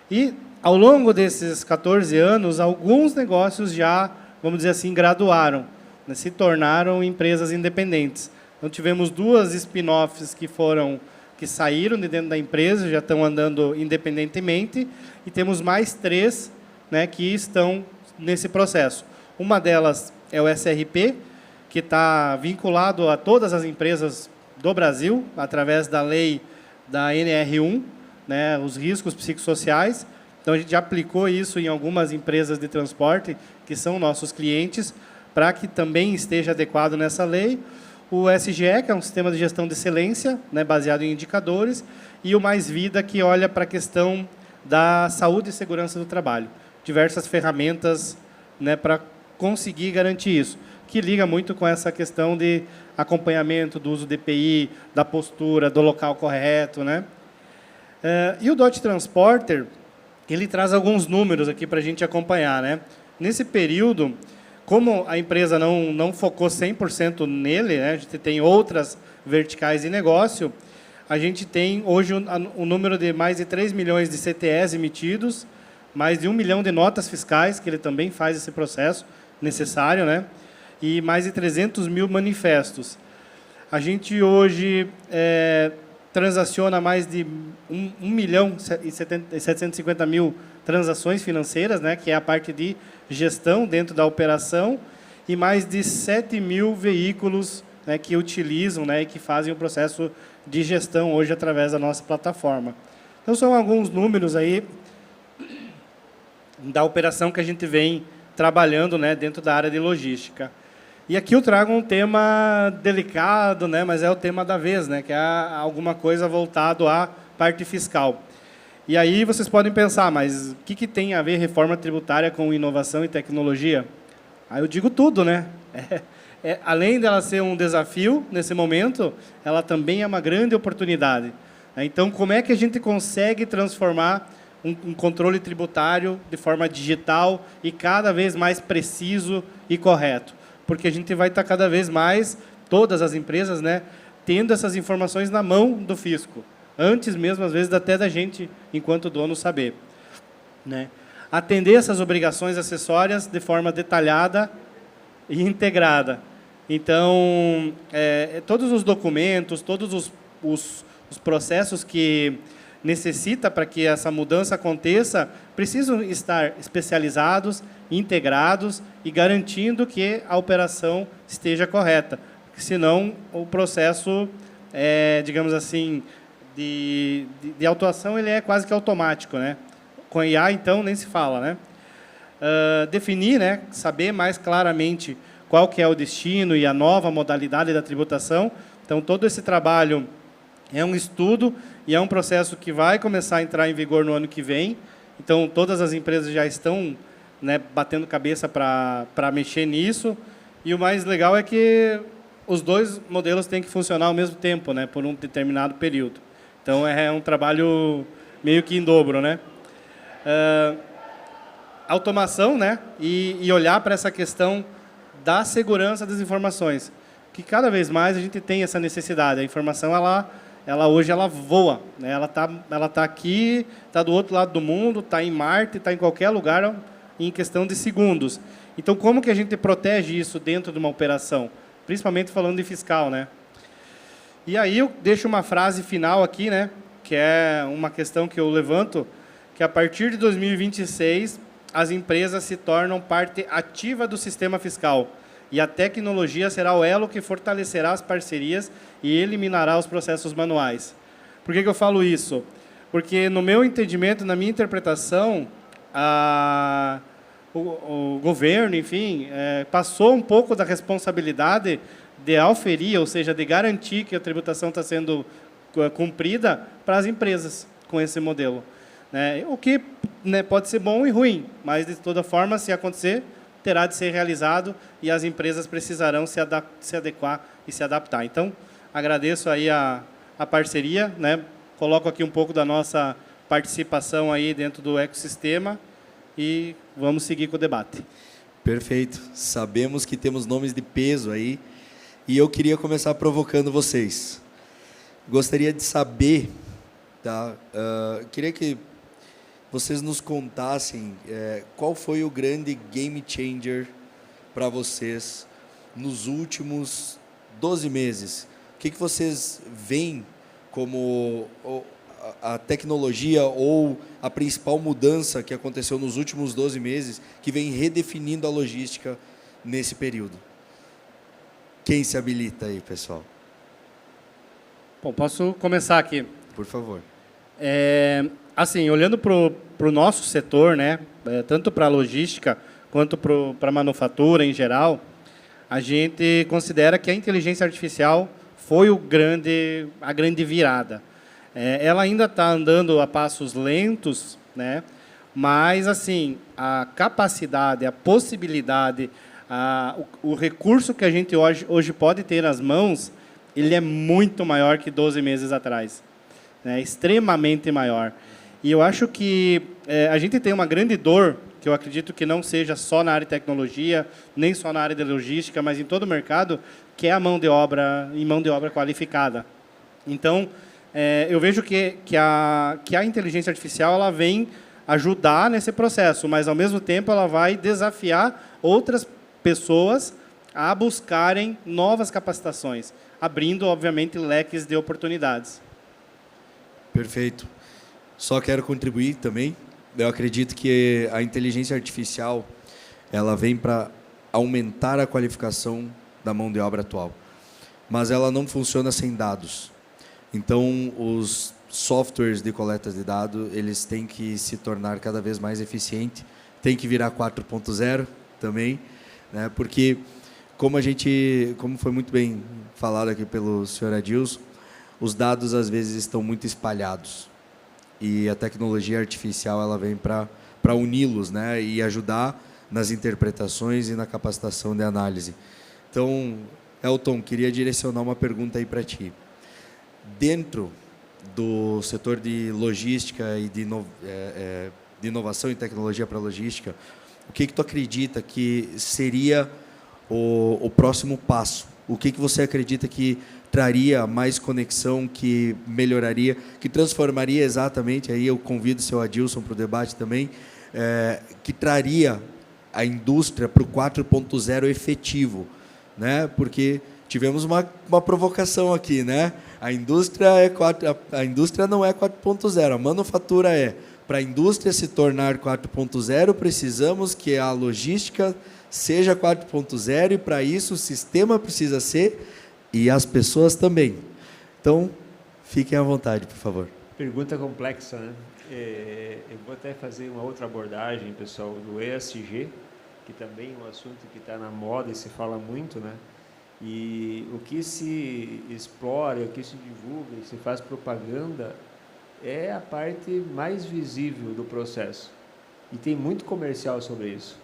E, ao longo desses 14 anos, alguns negócios já, vamos dizer assim, graduaram, né, se tornaram empresas independentes. Então, tivemos 2 spin-offs que saíram de dentro da empresa, já estão andando independentemente, e temos mais 3, né, que estão nesse processo. Uma delas é o SRP, que está vinculado a todas as empresas do Brasil, através da lei da NR1, né, os riscos psicossociais. Então, a gente já aplicou isso em algumas empresas de transporte, que são nossos clientes, para que também esteja adequado nessa lei. O SGE, que é um sistema de gestão de excelência, né, baseado em indicadores, e o Mais Vida, que olha para a questão da saúde e segurança do trabalho. Diversas ferramentas, né, para conseguir garantir isso, que liga muito com essa questão de acompanhamento do uso de EPI, da postura, do local correto, né? E o Transporter, ele traz alguns números aqui para a gente acompanhar, né? Nesse período, como a empresa não focou 100% nele, né, a gente tem outras verticais de negócio, a gente tem hoje um número de mais de 3 milhões de CTEs emitidos, mais de 1 milhão de notas fiscais, que ele também faz esse processo necessário, né? E mais de 300 mil manifestos. A gente hoje transaciona mais de 1 milhão e 750 mil transações financeiras, né, que é a parte de gestão dentro da operação, e mais de 7 mil veículos, né, que utilizam, né, e que fazem o processo de gestão hoje através da nossa plataforma. Então, são alguns números aí da operação que a gente vem trabalhando, né, dentro da área de logística. E aqui eu trago um tema delicado, né, mas é o tema da vez, né, que é alguma coisa voltado à parte fiscal. E aí vocês podem pensar, mas o que tem a ver reforma tributária com inovação e tecnologia? Aí eu digo tudo, né? Além dela ser um desafio nesse momento, ela também é uma grande oportunidade. Então, como é que a gente consegue transformar um controle tributário de forma digital e cada vez mais preciso e correto? Porque a gente vai estar cada vez mais, todas as empresas, né, tendo essas informações na mão do fisco, antes mesmo, às vezes, até da gente, enquanto dono, saber. Né? Atender essas obrigações acessórias de forma detalhada e integrada. Então, todos os documentos, todos os processos que necessita para que essa mudança aconteça, precisam estar especializados, integrados e garantindo que a operação esteja correta. Porque, senão, o processo, digamos assim, de autuação ele é quase que automático. Né? Com IA, então, nem se fala. Né? Definir, né, saber mais claramente qual que é o destino e a nova modalidade da tributação. Então, todo esse trabalho é um estudo e é um processo que vai começar a entrar em vigor no ano que vem. Então, todas as empresas já estão, né, batendo cabeça para mexer nisso. E o mais legal é que os dois modelos têm que funcionar ao mesmo tempo, né, por um determinado período. Então, é um trabalho meio que em dobro. Né? Automação, né, e olhar para essa questão da segurança das informações, que cada vez mais a gente tem essa necessidade. A informação, hoje ela voa, né? Ela tá aqui, está do outro lado do mundo, está em Marte, está em qualquer lugar em questão de segundos. Então, como que a gente protege isso dentro de uma operação? Principalmente falando de fiscal, né? E aí eu deixo uma frase final aqui, né? Que é uma questão que eu levanto, que a partir de 2026 as empresas se tornam parte ativa do sistema fiscal e a tecnologia será o elo que fortalecerá as parcerias e eliminará os processos manuais. Por que eu falo isso? Porque, no meu entendimento, na minha interpretação, o governo, enfim, passou um pouco da responsabilidade de auferir, ou seja, de garantir que a tributação está sendo cumprida para as empresas com esse modelo. Né? O que, né, pode ser bom e ruim, mas, de toda forma, se acontecer, terá de ser realizado e as empresas precisarão se adequar e se adaptar. Então, agradeço aí a parceria, né? Coloco aqui um pouco da nossa participação aí dentro do ecossistema e vamos seguir com o debate. Perfeito. Sabemos que temos nomes de peso aí e eu queria começar provocando vocês. Gostaria de saber, tá? Queria que vocês nos contassem qual foi o grande game changer para vocês nos últimos 12 meses. O que vocês veem como a tecnologia ou a principal mudança que aconteceu nos últimos 12 meses que vem redefinindo a logística nesse período? Quem se habilita aí, pessoal? Bom, posso começar aqui. Por favor. Assim, olhando para o nosso setor, né, tanto para a logística quanto para a manufatura em geral, a gente considera que a inteligência artificial foi a grande virada. Ela ainda está andando a passos lentos, né, mas assim, a capacidade, a possibilidade, o recurso que a gente hoje pode ter nas mãos, ele é muito maior que 12 meses atrás. Extremamente maior. E eu acho que a gente tem uma grande dor, que eu acredito que não seja só na área de tecnologia, nem só na área de logística, mas em todo o mercado, que é a mão de obra qualificada. Então, eu vejo que a inteligência artificial ela vem ajudar nesse processo, mas, ao mesmo tempo, ela vai desafiar outras pessoas a buscarem novas capacitações, abrindo, obviamente, leques de oportunidades. Perfeito. Só quero contribuir também. Eu acredito que a inteligência artificial ela vem para aumentar a qualificação da mão de obra atual, mas ela não funciona sem dados. Então, os softwares de coleta de dados eles têm que se tornar cada vez mais eficientes, tem que virar 4.0 também, né? Porque como foi muito bem falado aqui pelo senhor Adilson, os dados às vezes estão muito espalhados e a tecnologia artificial ela vem para uni-los, né? E ajudar nas interpretações e na capacitação de análise. Então, Elton, queria direcionar uma pergunta aí para ti. Dentro do setor de logística e de inovação e tecnologia para logística, o que tu acredita que seria o próximo passo? O que você acredita que traria mais conexão, que melhoraria, que transformaria exatamente, aí eu convido o seu Adilson para o debate também, que traria a indústria para o 4.0 efetivo, né? Porque tivemos uma provocação aqui, né? A indústria não é 4.0, a manufatura é. Para a indústria se tornar 4.0, precisamos que a logística seja 4.0 e, para isso, o sistema precisa ser e as pessoas também. Então, fiquem à vontade, por favor. Pergunta complexa, né? Eu vou até fazer uma outra abordagem, pessoal, do ESG, que também é um assunto que está na moda e se fala muito, né? E o que se explora, o que se divulga e se faz propaganda é a parte mais visível do processo. E tem muito comercial sobre isso.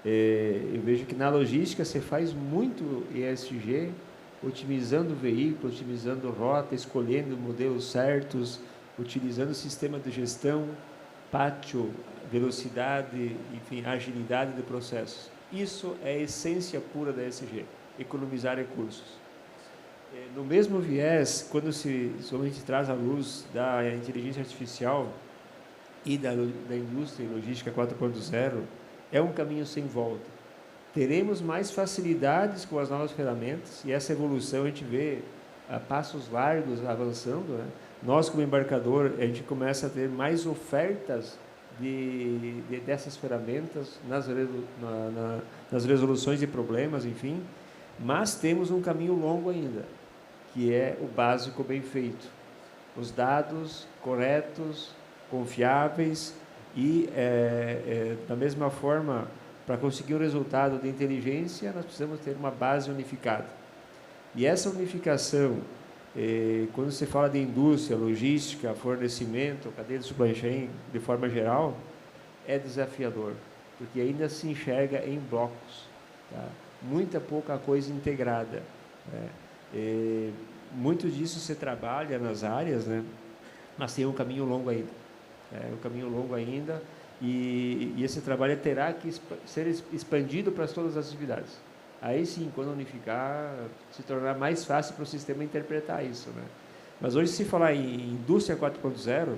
Eu vejo que na logística você faz muito ESG, otimizando o veículo, otimizando rota, escolhendo modelos certos, utilizando o sistema de gestão, pátio, velocidade, enfim, agilidade de processos. Isso é a essência pura da ESG, economizar recursos. No mesmo viés, quando se somente traz à luz da inteligência artificial e da indústria e logística 4.0, é um caminho sem volta. Teremos mais facilidades com as novas ferramentas e essa evolução a gente vê a passos largos avançando, né? Nós, como embarcador, a gente começa a ter mais ofertas dessas ferramentas nas resoluções de problemas, enfim, mas temos um caminho longo ainda, que é o básico bem feito. Os dados corretos, confiáveis e, da mesma forma, para conseguir um resultado de inteligência, nós precisamos ter uma base unificada. E essa unificação, quando se fala de indústria, logística, fornecimento, cadeia de supply chain, de forma geral, é desafiador, porque ainda se enxerga em blocos, tá? Muita pouca coisa integrada, né? Muito disso se trabalha nas áreas, né? Mas tem um caminho longo ainda. Um caminho longo ainda e esse trabalho terá que ser expandido para todas as atividades. Aí sim, quando unificar, se tornar mais fácil para o sistema interpretar isso, né? Mas hoje, se falar em indústria 4.0,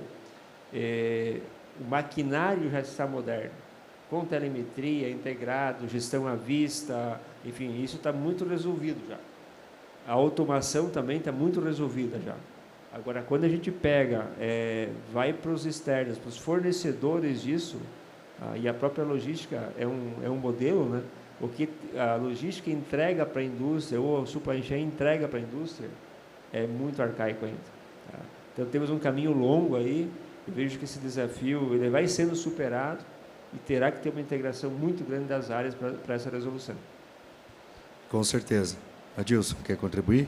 o maquinário já está moderno, com telemetria, integrado, gestão à vista, enfim, isso está muito resolvido já. A automação também está muito resolvida já. Agora, quando a gente pega, vai para os externos, para os fornecedores disso, e a própria logística é um modelo, né? O que a logística entrega para a indústria, ou a supply chain entrega para a indústria, é muito arcaico ainda. Tá? Então, temos um caminho longo aí, eu vejo que esse desafio ele vai sendo superado e terá que ter uma integração muito grande das áreas para essa resolução. Com certeza. Adilson, quer contribuir?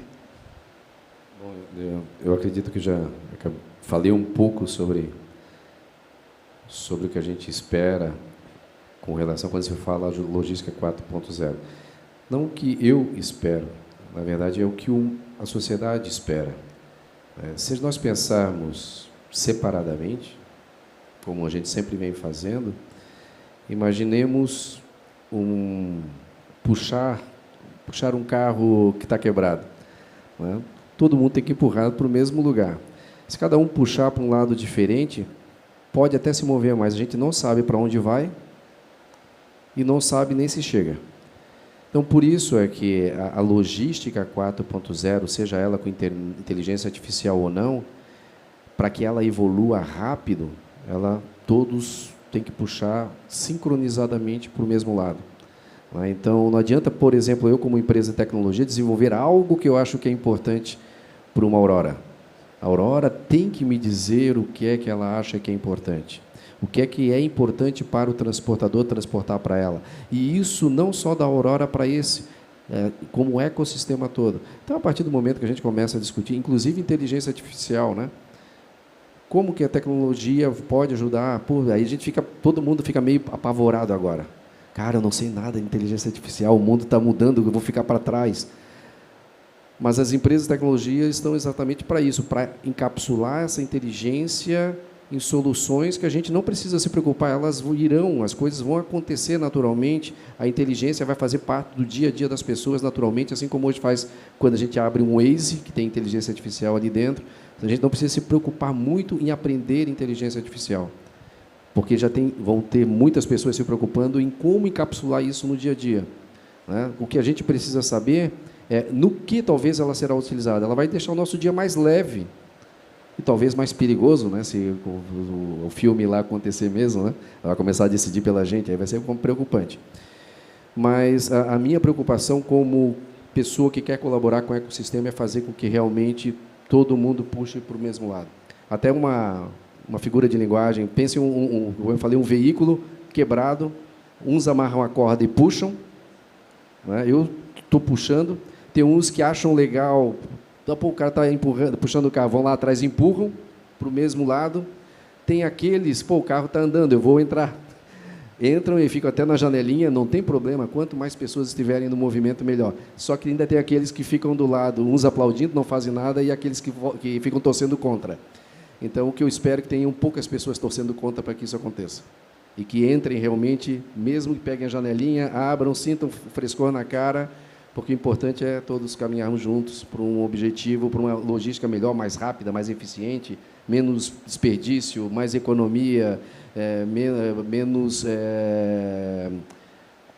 Bom, eu acredito que já falei um pouco sobre o que a gente espera com relação quando se fala de logística 4.0. Não o que eu espero, na verdade é o que a sociedade espera. Se nós pensarmos separadamente, como a gente sempre vem fazendo, imaginemos puxar um carro que está quebrado, né? Todo mundo tem que empurrar para o mesmo lugar. Se cada um puxar para um lado diferente, pode até se mover, mas a gente não sabe para onde vai e não sabe nem se chega. Então, por isso é que a logística 4.0, seja ela com inteligência artificial ou não, para que ela evolua rápido, todos têm que puxar sincronizadamente para o mesmo lado. Então, não adianta, por exemplo, eu como empresa de tecnologia, desenvolver algo que eu acho que é importante para uma Aurora. A Aurora tem que me dizer o que é que ela acha que é importante. O que é importante para o transportador transportar para ela. E isso não só da Aurora para como o ecossistema todo. Então, a partir do momento que a gente começa a discutir, inclusive inteligência artificial, né? Como que a tecnologia pode ajudar? Pô, aí todo mundo fica meio apavorado agora. Cara, eu não sei nada de inteligência artificial, o mundo está mudando, eu vou ficar para trás. Mas as empresas de tecnologia estão exatamente para isso, para encapsular essa inteligência em soluções que a gente não precisa se preocupar, elas irão, as coisas vão acontecer naturalmente, a inteligência vai fazer parte do dia a dia das pessoas naturalmente, assim como hoje faz quando a gente abre um Waze, que tem inteligência artificial ali dentro. A gente não precisa se preocupar muito em aprender inteligência artificial, porque vão ter muitas pessoas se preocupando em como encapsular isso no dia a dia. Né? O que a gente precisa saber é no que talvez ela será utilizada. Ela vai deixar o nosso dia mais leve, e talvez mais perigoso, né? Se o filme lá acontecer mesmo, né? Ela vai começar a decidir pela gente, aí vai ser preocupante. Mas a minha preocupação como pessoa que quer colaborar com o ecossistema é fazer com que realmente todo mundo puxe para o mesmo lado. Até uma figura de linguagem, pense eu falei um veículo quebrado, uns amarram a corda e puxam, né? Eu estou puxando, tem uns que acham legal. Então, o cara está puxando o carro, vão lá atrás e empurram para o mesmo lado. Tem aqueles, o carro está andando, eu vou entrar. Entram e ficam até na janelinha, não tem problema, quanto mais pessoas estiverem no movimento, melhor. Só que ainda tem aqueles que ficam do lado, uns aplaudindo, não fazem nada, e aqueles que ficam torcendo contra. Então, o que eu espero é que tenham poucas pessoas torcendo contra para que isso aconteça. E que entrem realmente, mesmo que peguem a janelinha, abram, sintam frescor na cara, porque o importante é todos caminharmos juntos para um objetivo, para uma logística melhor, mais rápida, mais eficiente, menos desperdício, mais economia,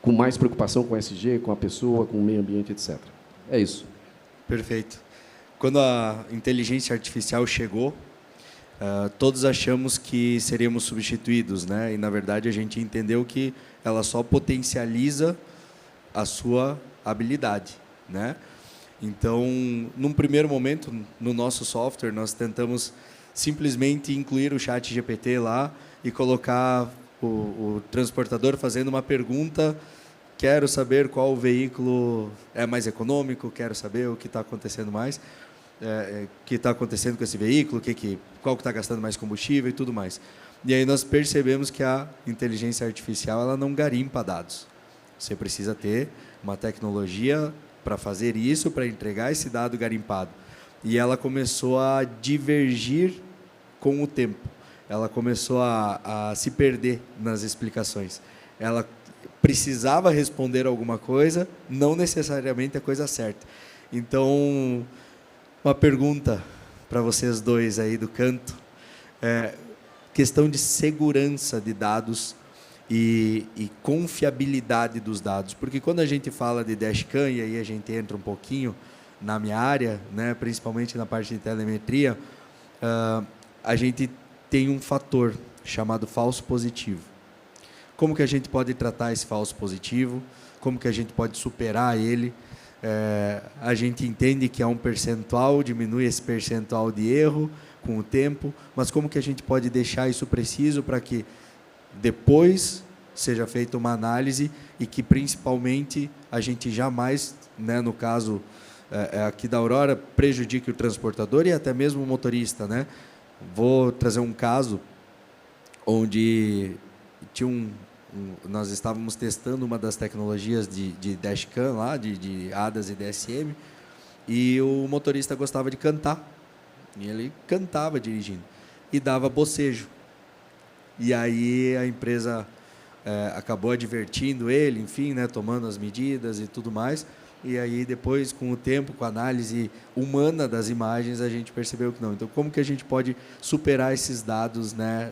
com mais preocupação com o SG, com a pessoa, com o meio ambiente, etc. É isso. Perfeito. Quando a inteligência artificial chegou, todos achamos que seríamos substituídos, né? E, na verdade, a gente entendeu que ela só potencializa a sua habilidade, né? Então, num primeiro momento, no nosso software, nós tentamos simplesmente incluir o chat GPT lá e colocar o transportador fazendo uma pergunta: quero saber qual veículo é mais econômico, quero saber o que está acontecendo mais, que está acontecendo com esse veículo, qual que está gastando mais combustível e tudo mais. E aí nós percebemos que a inteligência artificial ela não garimpa dados. Você precisa ter uma tecnologia para fazer isso, para entregar esse dado garimpado. E ela começou a divergir com o tempo. Ela começou a se perder nas explicações. Ela precisava responder alguma coisa, não necessariamente a coisa certa. Então, uma pergunta para vocês dois aí do canto. Questão de segurança de dados e confiabilidade dos dados. Porque quando a gente fala de dashcam, e aí a gente entra um pouquinho na minha área, né, principalmente na parte de telemetria, a gente tem um fator chamado falso positivo. Como que a gente pode tratar esse falso positivo? Como que a gente pode superar ele? A gente entende que há um percentual, diminui esse percentual de erro com o tempo, mas como que a gente pode deixar isso preciso para que depois seja feita uma análise e que, principalmente, a gente jamais, né, no caso aqui da Aurora, prejudique o transportador e até mesmo o motorista, né? Vou trazer um caso onde nós estávamos testando uma das tecnologias de dashcam lá, de ADAS e DSM, e o motorista gostava de cantar, e ele cantava dirigindo, e dava bocejo. E aí a empresa acabou advertindo ele, enfim, né, tomando as medidas e tudo mais, e aí depois, com o tempo, com a análise humana das imagens, a gente percebeu que não. Então, como que a gente pode superar esses dados, né,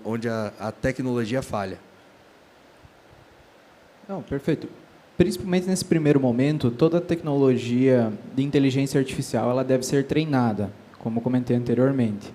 onde a tecnologia falha? Não, perfeito. Principalmente nesse primeiro momento, toda a tecnologia de inteligência artificial ela deve ser treinada, como comentei anteriormente.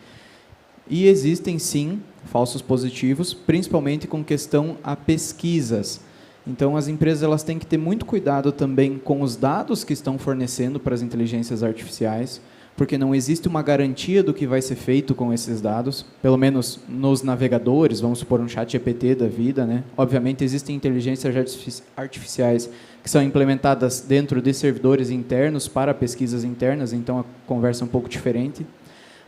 E existem, sim, falsos positivos, principalmente com questão a pesquisas. Então, as empresas elas têm que ter muito cuidado também com os dados que estão fornecendo para as inteligências artificiais, porque não existe uma garantia do que vai ser feito com esses dados, pelo menos nos navegadores, vamos supor um chat GPT da vida, né? Obviamente, existem inteligências artificiais que são implementadas dentro de servidores internos para pesquisas internas, então a conversa é um pouco diferente.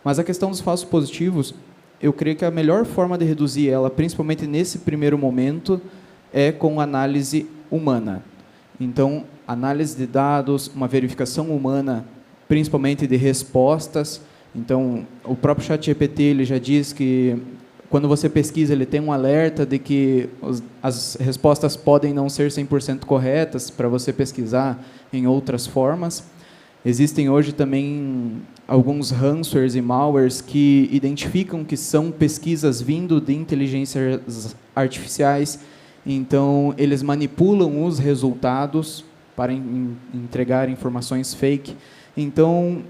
Mas a questão dos falsos positivos, eu creio que a melhor forma de reduzir ela, principalmente nesse primeiro momento, é com análise humana. Então, análise de dados, uma verificação humana, principalmente de respostas. Então, o próprio ChatGPT ele já diz que quando você pesquisa, ele tem um alerta de que as respostas podem não ser 100% corretas para você pesquisar em outras formas. Existem hoje também alguns ransomwares e malwares que identificam que são pesquisas vindo de inteligências artificiais. Então, eles manipulam os resultados para entregar informações fake. Então,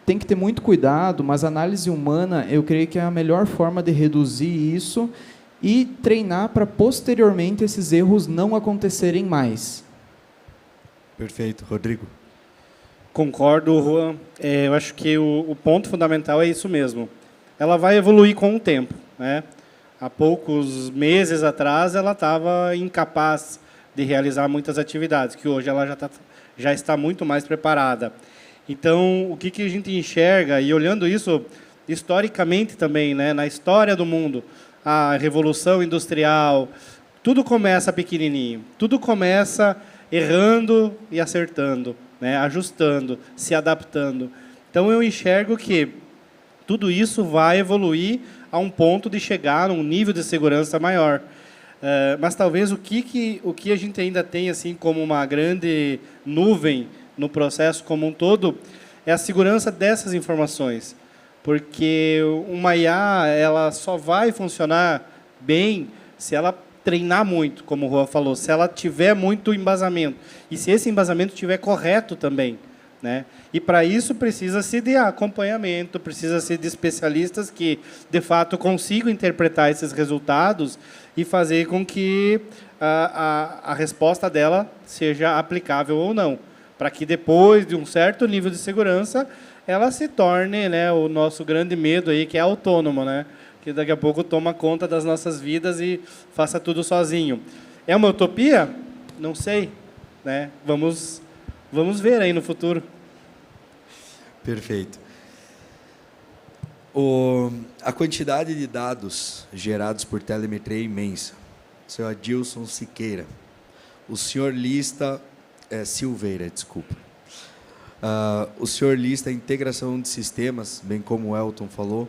tem que ter muito cuidado, mas a análise humana, eu creio que é a melhor forma de reduzir isso e treinar para, posteriormente, esses erros não acontecerem mais. Perfeito. Rodrigo? Concordo, Juan. Eu acho que o ponto fundamental é isso mesmo. Ela vai evoluir com o tempo, né? Há poucos meses atrás, ela estava incapaz de realizar muitas atividades, que hoje ela já está muito mais preparada. Então, o que a gente enxerga, e olhando isso historicamente também, né, na história do mundo, a Revolução Industrial, tudo começa pequenininho, tudo começa errando e acertando, né, ajustando, se adaptando. Então, eu enxergo que tudo isso vai evoluir a um ponto de chegar a um nível de segurança maior. Mas talvez o que a gente ainda tem assim como uma grande nuvem no processo como um todo é a segurança dessas informações, porque uma IA ela só vai funcionar bem se ela treinar muito, como o Juan falou, se ela tiver muito embasamento e se esse embasamento estiver correto também, né? E para isso precisa-se de acompanhamento, precisa-se de especialistas que de fato consigam interpretar esses resultados e fazer com que a resposta dela seja aplicável ou não, para que depois de um certo nível de segurança ela se torne, né, o nosso grande medo aí, que é autônomo, né, que daqui a pouco toma conta das nossas vidas e faça tudo sozinho. É uma utopia? Não sei, né? Vamos ver aí no futuro. Perfeito. A quantidade de dados gerados por telemetria é imensa. Seu Adilson Siqueira. O senhor lista... Silveira, desculpa. O senhor lista a integração de sistemas, bem como o Elton falou,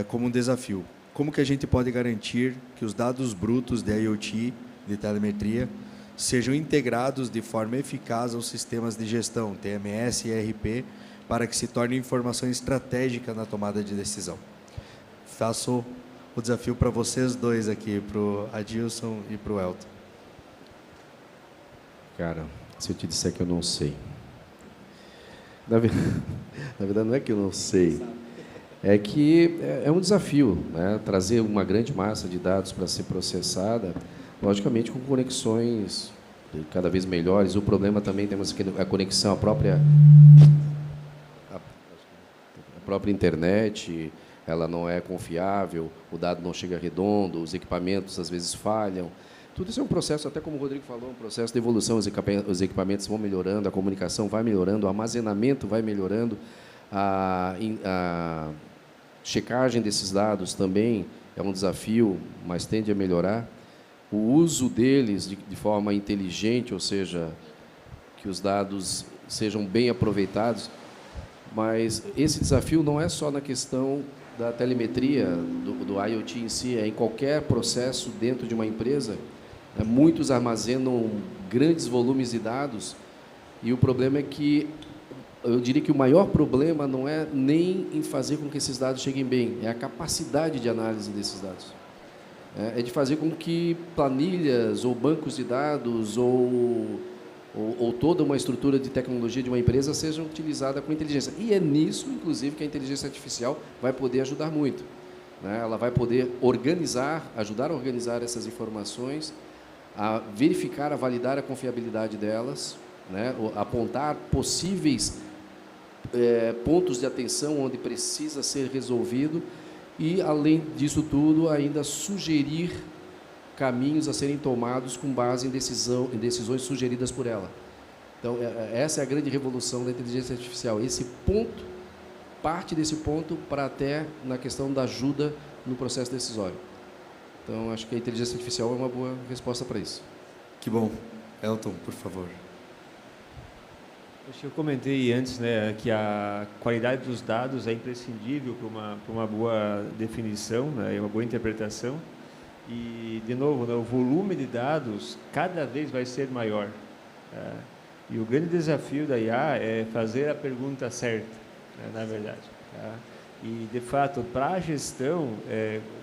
como um desafio. Como que a gente pode garantir que os dados brutos de IoT, de telemetria, sejam integrados de forma eficaz aos sistemas de gestão, TMS e ERP, para que se torne informação estratégica na tomada de decisão? Faço o desafio para vocês dois aqui, para o Adilson e para o Elton. Cara, se eu te disser que eu não sei. Na verdade, não é que eu não sei. É que é um desafio, né? Trazer uma grande massa de dados para ser processada, logicamente com conexões cada vez melhores. O problema também temos a conexão, a própria internet, ela não é confiável, o dado não chega redondo, os equipamentos às vezes falham. Tudo isso é um processo, até como o Rodrigo falou, um processo de evolução. Os equipamentos vão melhorando, a comunicação vai melhorando, o armazenamento vai melhorando, a checagem desses dados também é um desafio, mas tende a melhorar. O uso deles de forma inteligente, ou seja, que os dados sejam bem aproveitados. Mas esse desafio não é só na questão da telemetria, do IoT em si, é em qualquer processo dentro de uma empresa. Muitos armazenam grandes volumes de dados E o problema é que, eu diria que o maior problema não é nem em fazer com que esses dados cheguem bem, é a capacidade de análise desses dados. É de fazer com que planilhas ou bancos de dados ou toda uma estrutura de tecnologia de uma empresa seja utilizada com inteligência. E é nisso, inclusive, que a inteligência artificial vai poder ajudar muito. Ela vai poder organizar, ajudar a organizar essas informações, a verificar, a validar a confiabilidade delas, apontar possíveis pontos de atenção onde precisa ser resolvido e, além disso tudo, ainda sugerir caminhos a serem tomados com base em decisões sugeridas por ela. Então, essa é a grande revolução da inteligência artificial. Esse ponto, parte desse ponto para até na questão da ajuda no processo decisório. Então, acho que a inteligência artificial é uma boa resposta para isso. Que bom. Elton, por favor. Acho que eu comentei antes, né, que a qualidade dos dados é imprescindível para uma boa definição, né, uma boa interpretação. E, de novo, né, o volume de dados cada vez vai ser maior. E o grande desafio da IA é fazer a pergunta certa, né, na verdade. E, de fato, para a gestão,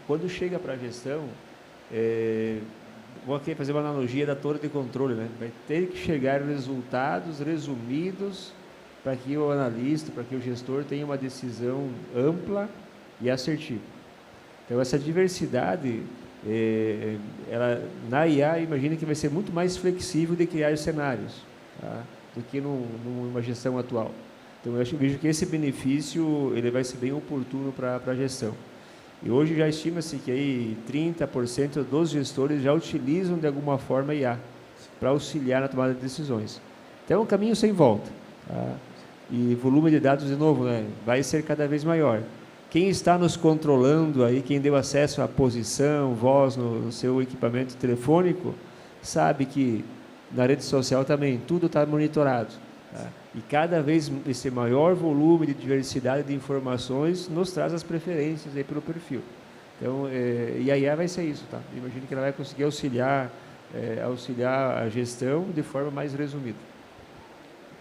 quando chega para a gestão, vou aqui fazer uma analogia da torre de controle, né? Vai ter que chegar resultados resumidos para que o analista, para que o gestor tenha uma decisão ampla e assertiva. Então, essa diversidade, na IA, imagina que vai ser muito mais flexível de criar cenários, tá? Do que numa gestão atual. Então, eu vejo que esse benefício ele vai ser bem oportuno para a gestão. E hoje já estima-se que aí 30% dos gestores já utilizam de alguma forma IA para auxiliar na tomada de decisões. Então, é um caminho sem volta. Tá? E volume de dados, de novo, né, vai ser cada vez maior. Quem está nos controlando aí, quem deu acesso à posição, voz no seu equipamento telefônico, sabe que na rede social também tudo está monitorado. Tá? E cada vez esse maior volume de diversidade de informações nos traz as preferências aí pelo perfil. Então, e a IA vai ser isso, tá? Imagino que ela vai conseguir auxiliar a gestão de forma mais resumida.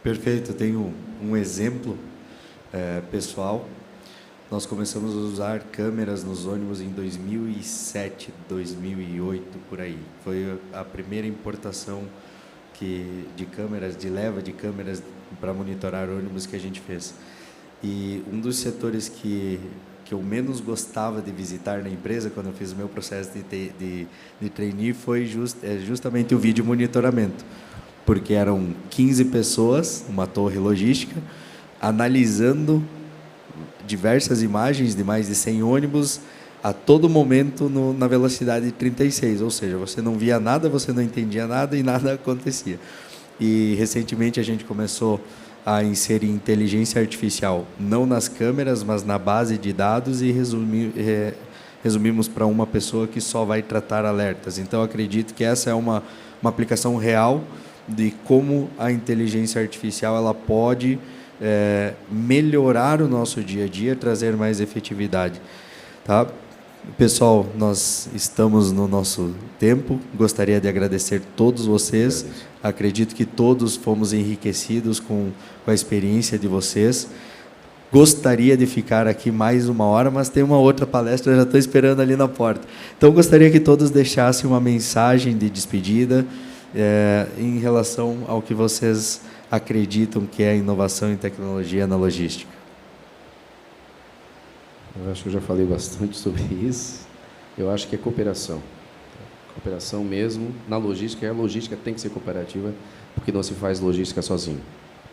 Perfeito. Eu tenho um exemplo pessoal. Nós começamos a usar câmeras nos ônibus em 2007, 2008, por aí. Foi a primeira importação de câmeras, de leva de câmeras para monitorar ônibus que a gente fez. E um dos setores que eu menos gostava de visitar na empresa, quando eu fiz o meu processo de trainee, foi justamente o vídeo monitoramento. Porque eram 15 pessoas, uma torre logística, analisando diversas imagens de mais de 100 ônibus a todo momento na velocidade de 36, ou seja, você não via nada, você não entendia nada e nada acontecia. E recentemente a gente começou a inserir inteligência artificial, não nas câmeras, mas na base de dados e resumimos para uma pessoa que só vai tratar alertas. Então, acredito que essa é uma aplicação real de como a inteligência artificial ela pode melhorar o nosso dia a dia, trazer mais efetividade. Tá? Pessoal, nós estamos no nosso tempo. Gostaria de agradecer a todos vocês. Acredito que todos fomos enriquecidos com a experiência de vocês. Gostaria de ficar aqui mais uma hora, mas tem uma outra palestra, eu já estou esperando ali na porta. Então, gostaria que todos deixassem uma mensagem de despedida em relação ao que vocês acreditam que é inovação em tecnologia na logística. Eu acho que eu já falei bastante sobre isso. Eu acho que é cooperação. Cooperação mesmo. Na logística, a logística tem que ser cooperativa, porque não se faz logística sozinho.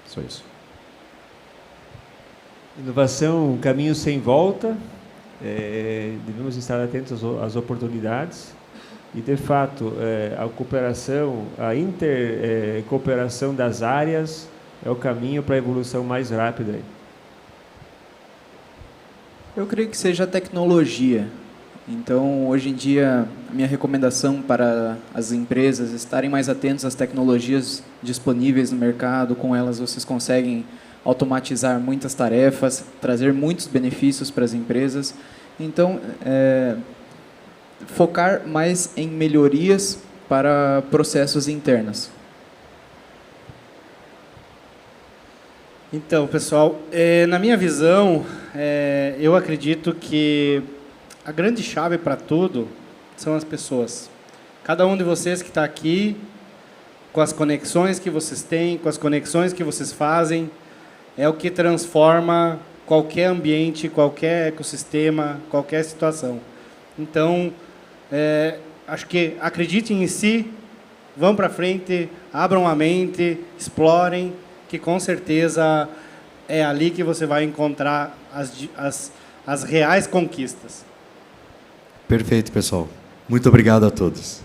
Só isso. Inovação, um caminho sem volta. Devemos estar atentos às oportunidades. E, de fato, a cooperação, a intercooperação das áreas é o caminho para a evolução mais rápida. Eu creio que seja a tecnologia. Então, hoje em dia, a minha recomendação para as empresas estarem mais atentos às tecnologias disponíveis no mercado. Com elas, vocês conseguem automatizar muitas tarefas, trazer muitos benefícios para as empresas. Então, focar mais em melhorias para processos internos. Então, pessoal, na minha visão, eu acredito que a grande chave para tudo são as pessoas. Cada um de vocês que está aqui, com as conexões que vocês têm, com as conexões que vocês fazem, é o que transforma qualquer ambiente, qualquer ecossistema, qualquer situação. Então, acho que acreditem em si, vão para frente, abram a mente, explorem, que com certeza é ali que você vai encontrar as reais conquistas. Perfeito, pessoal. Muito obrigado a todos.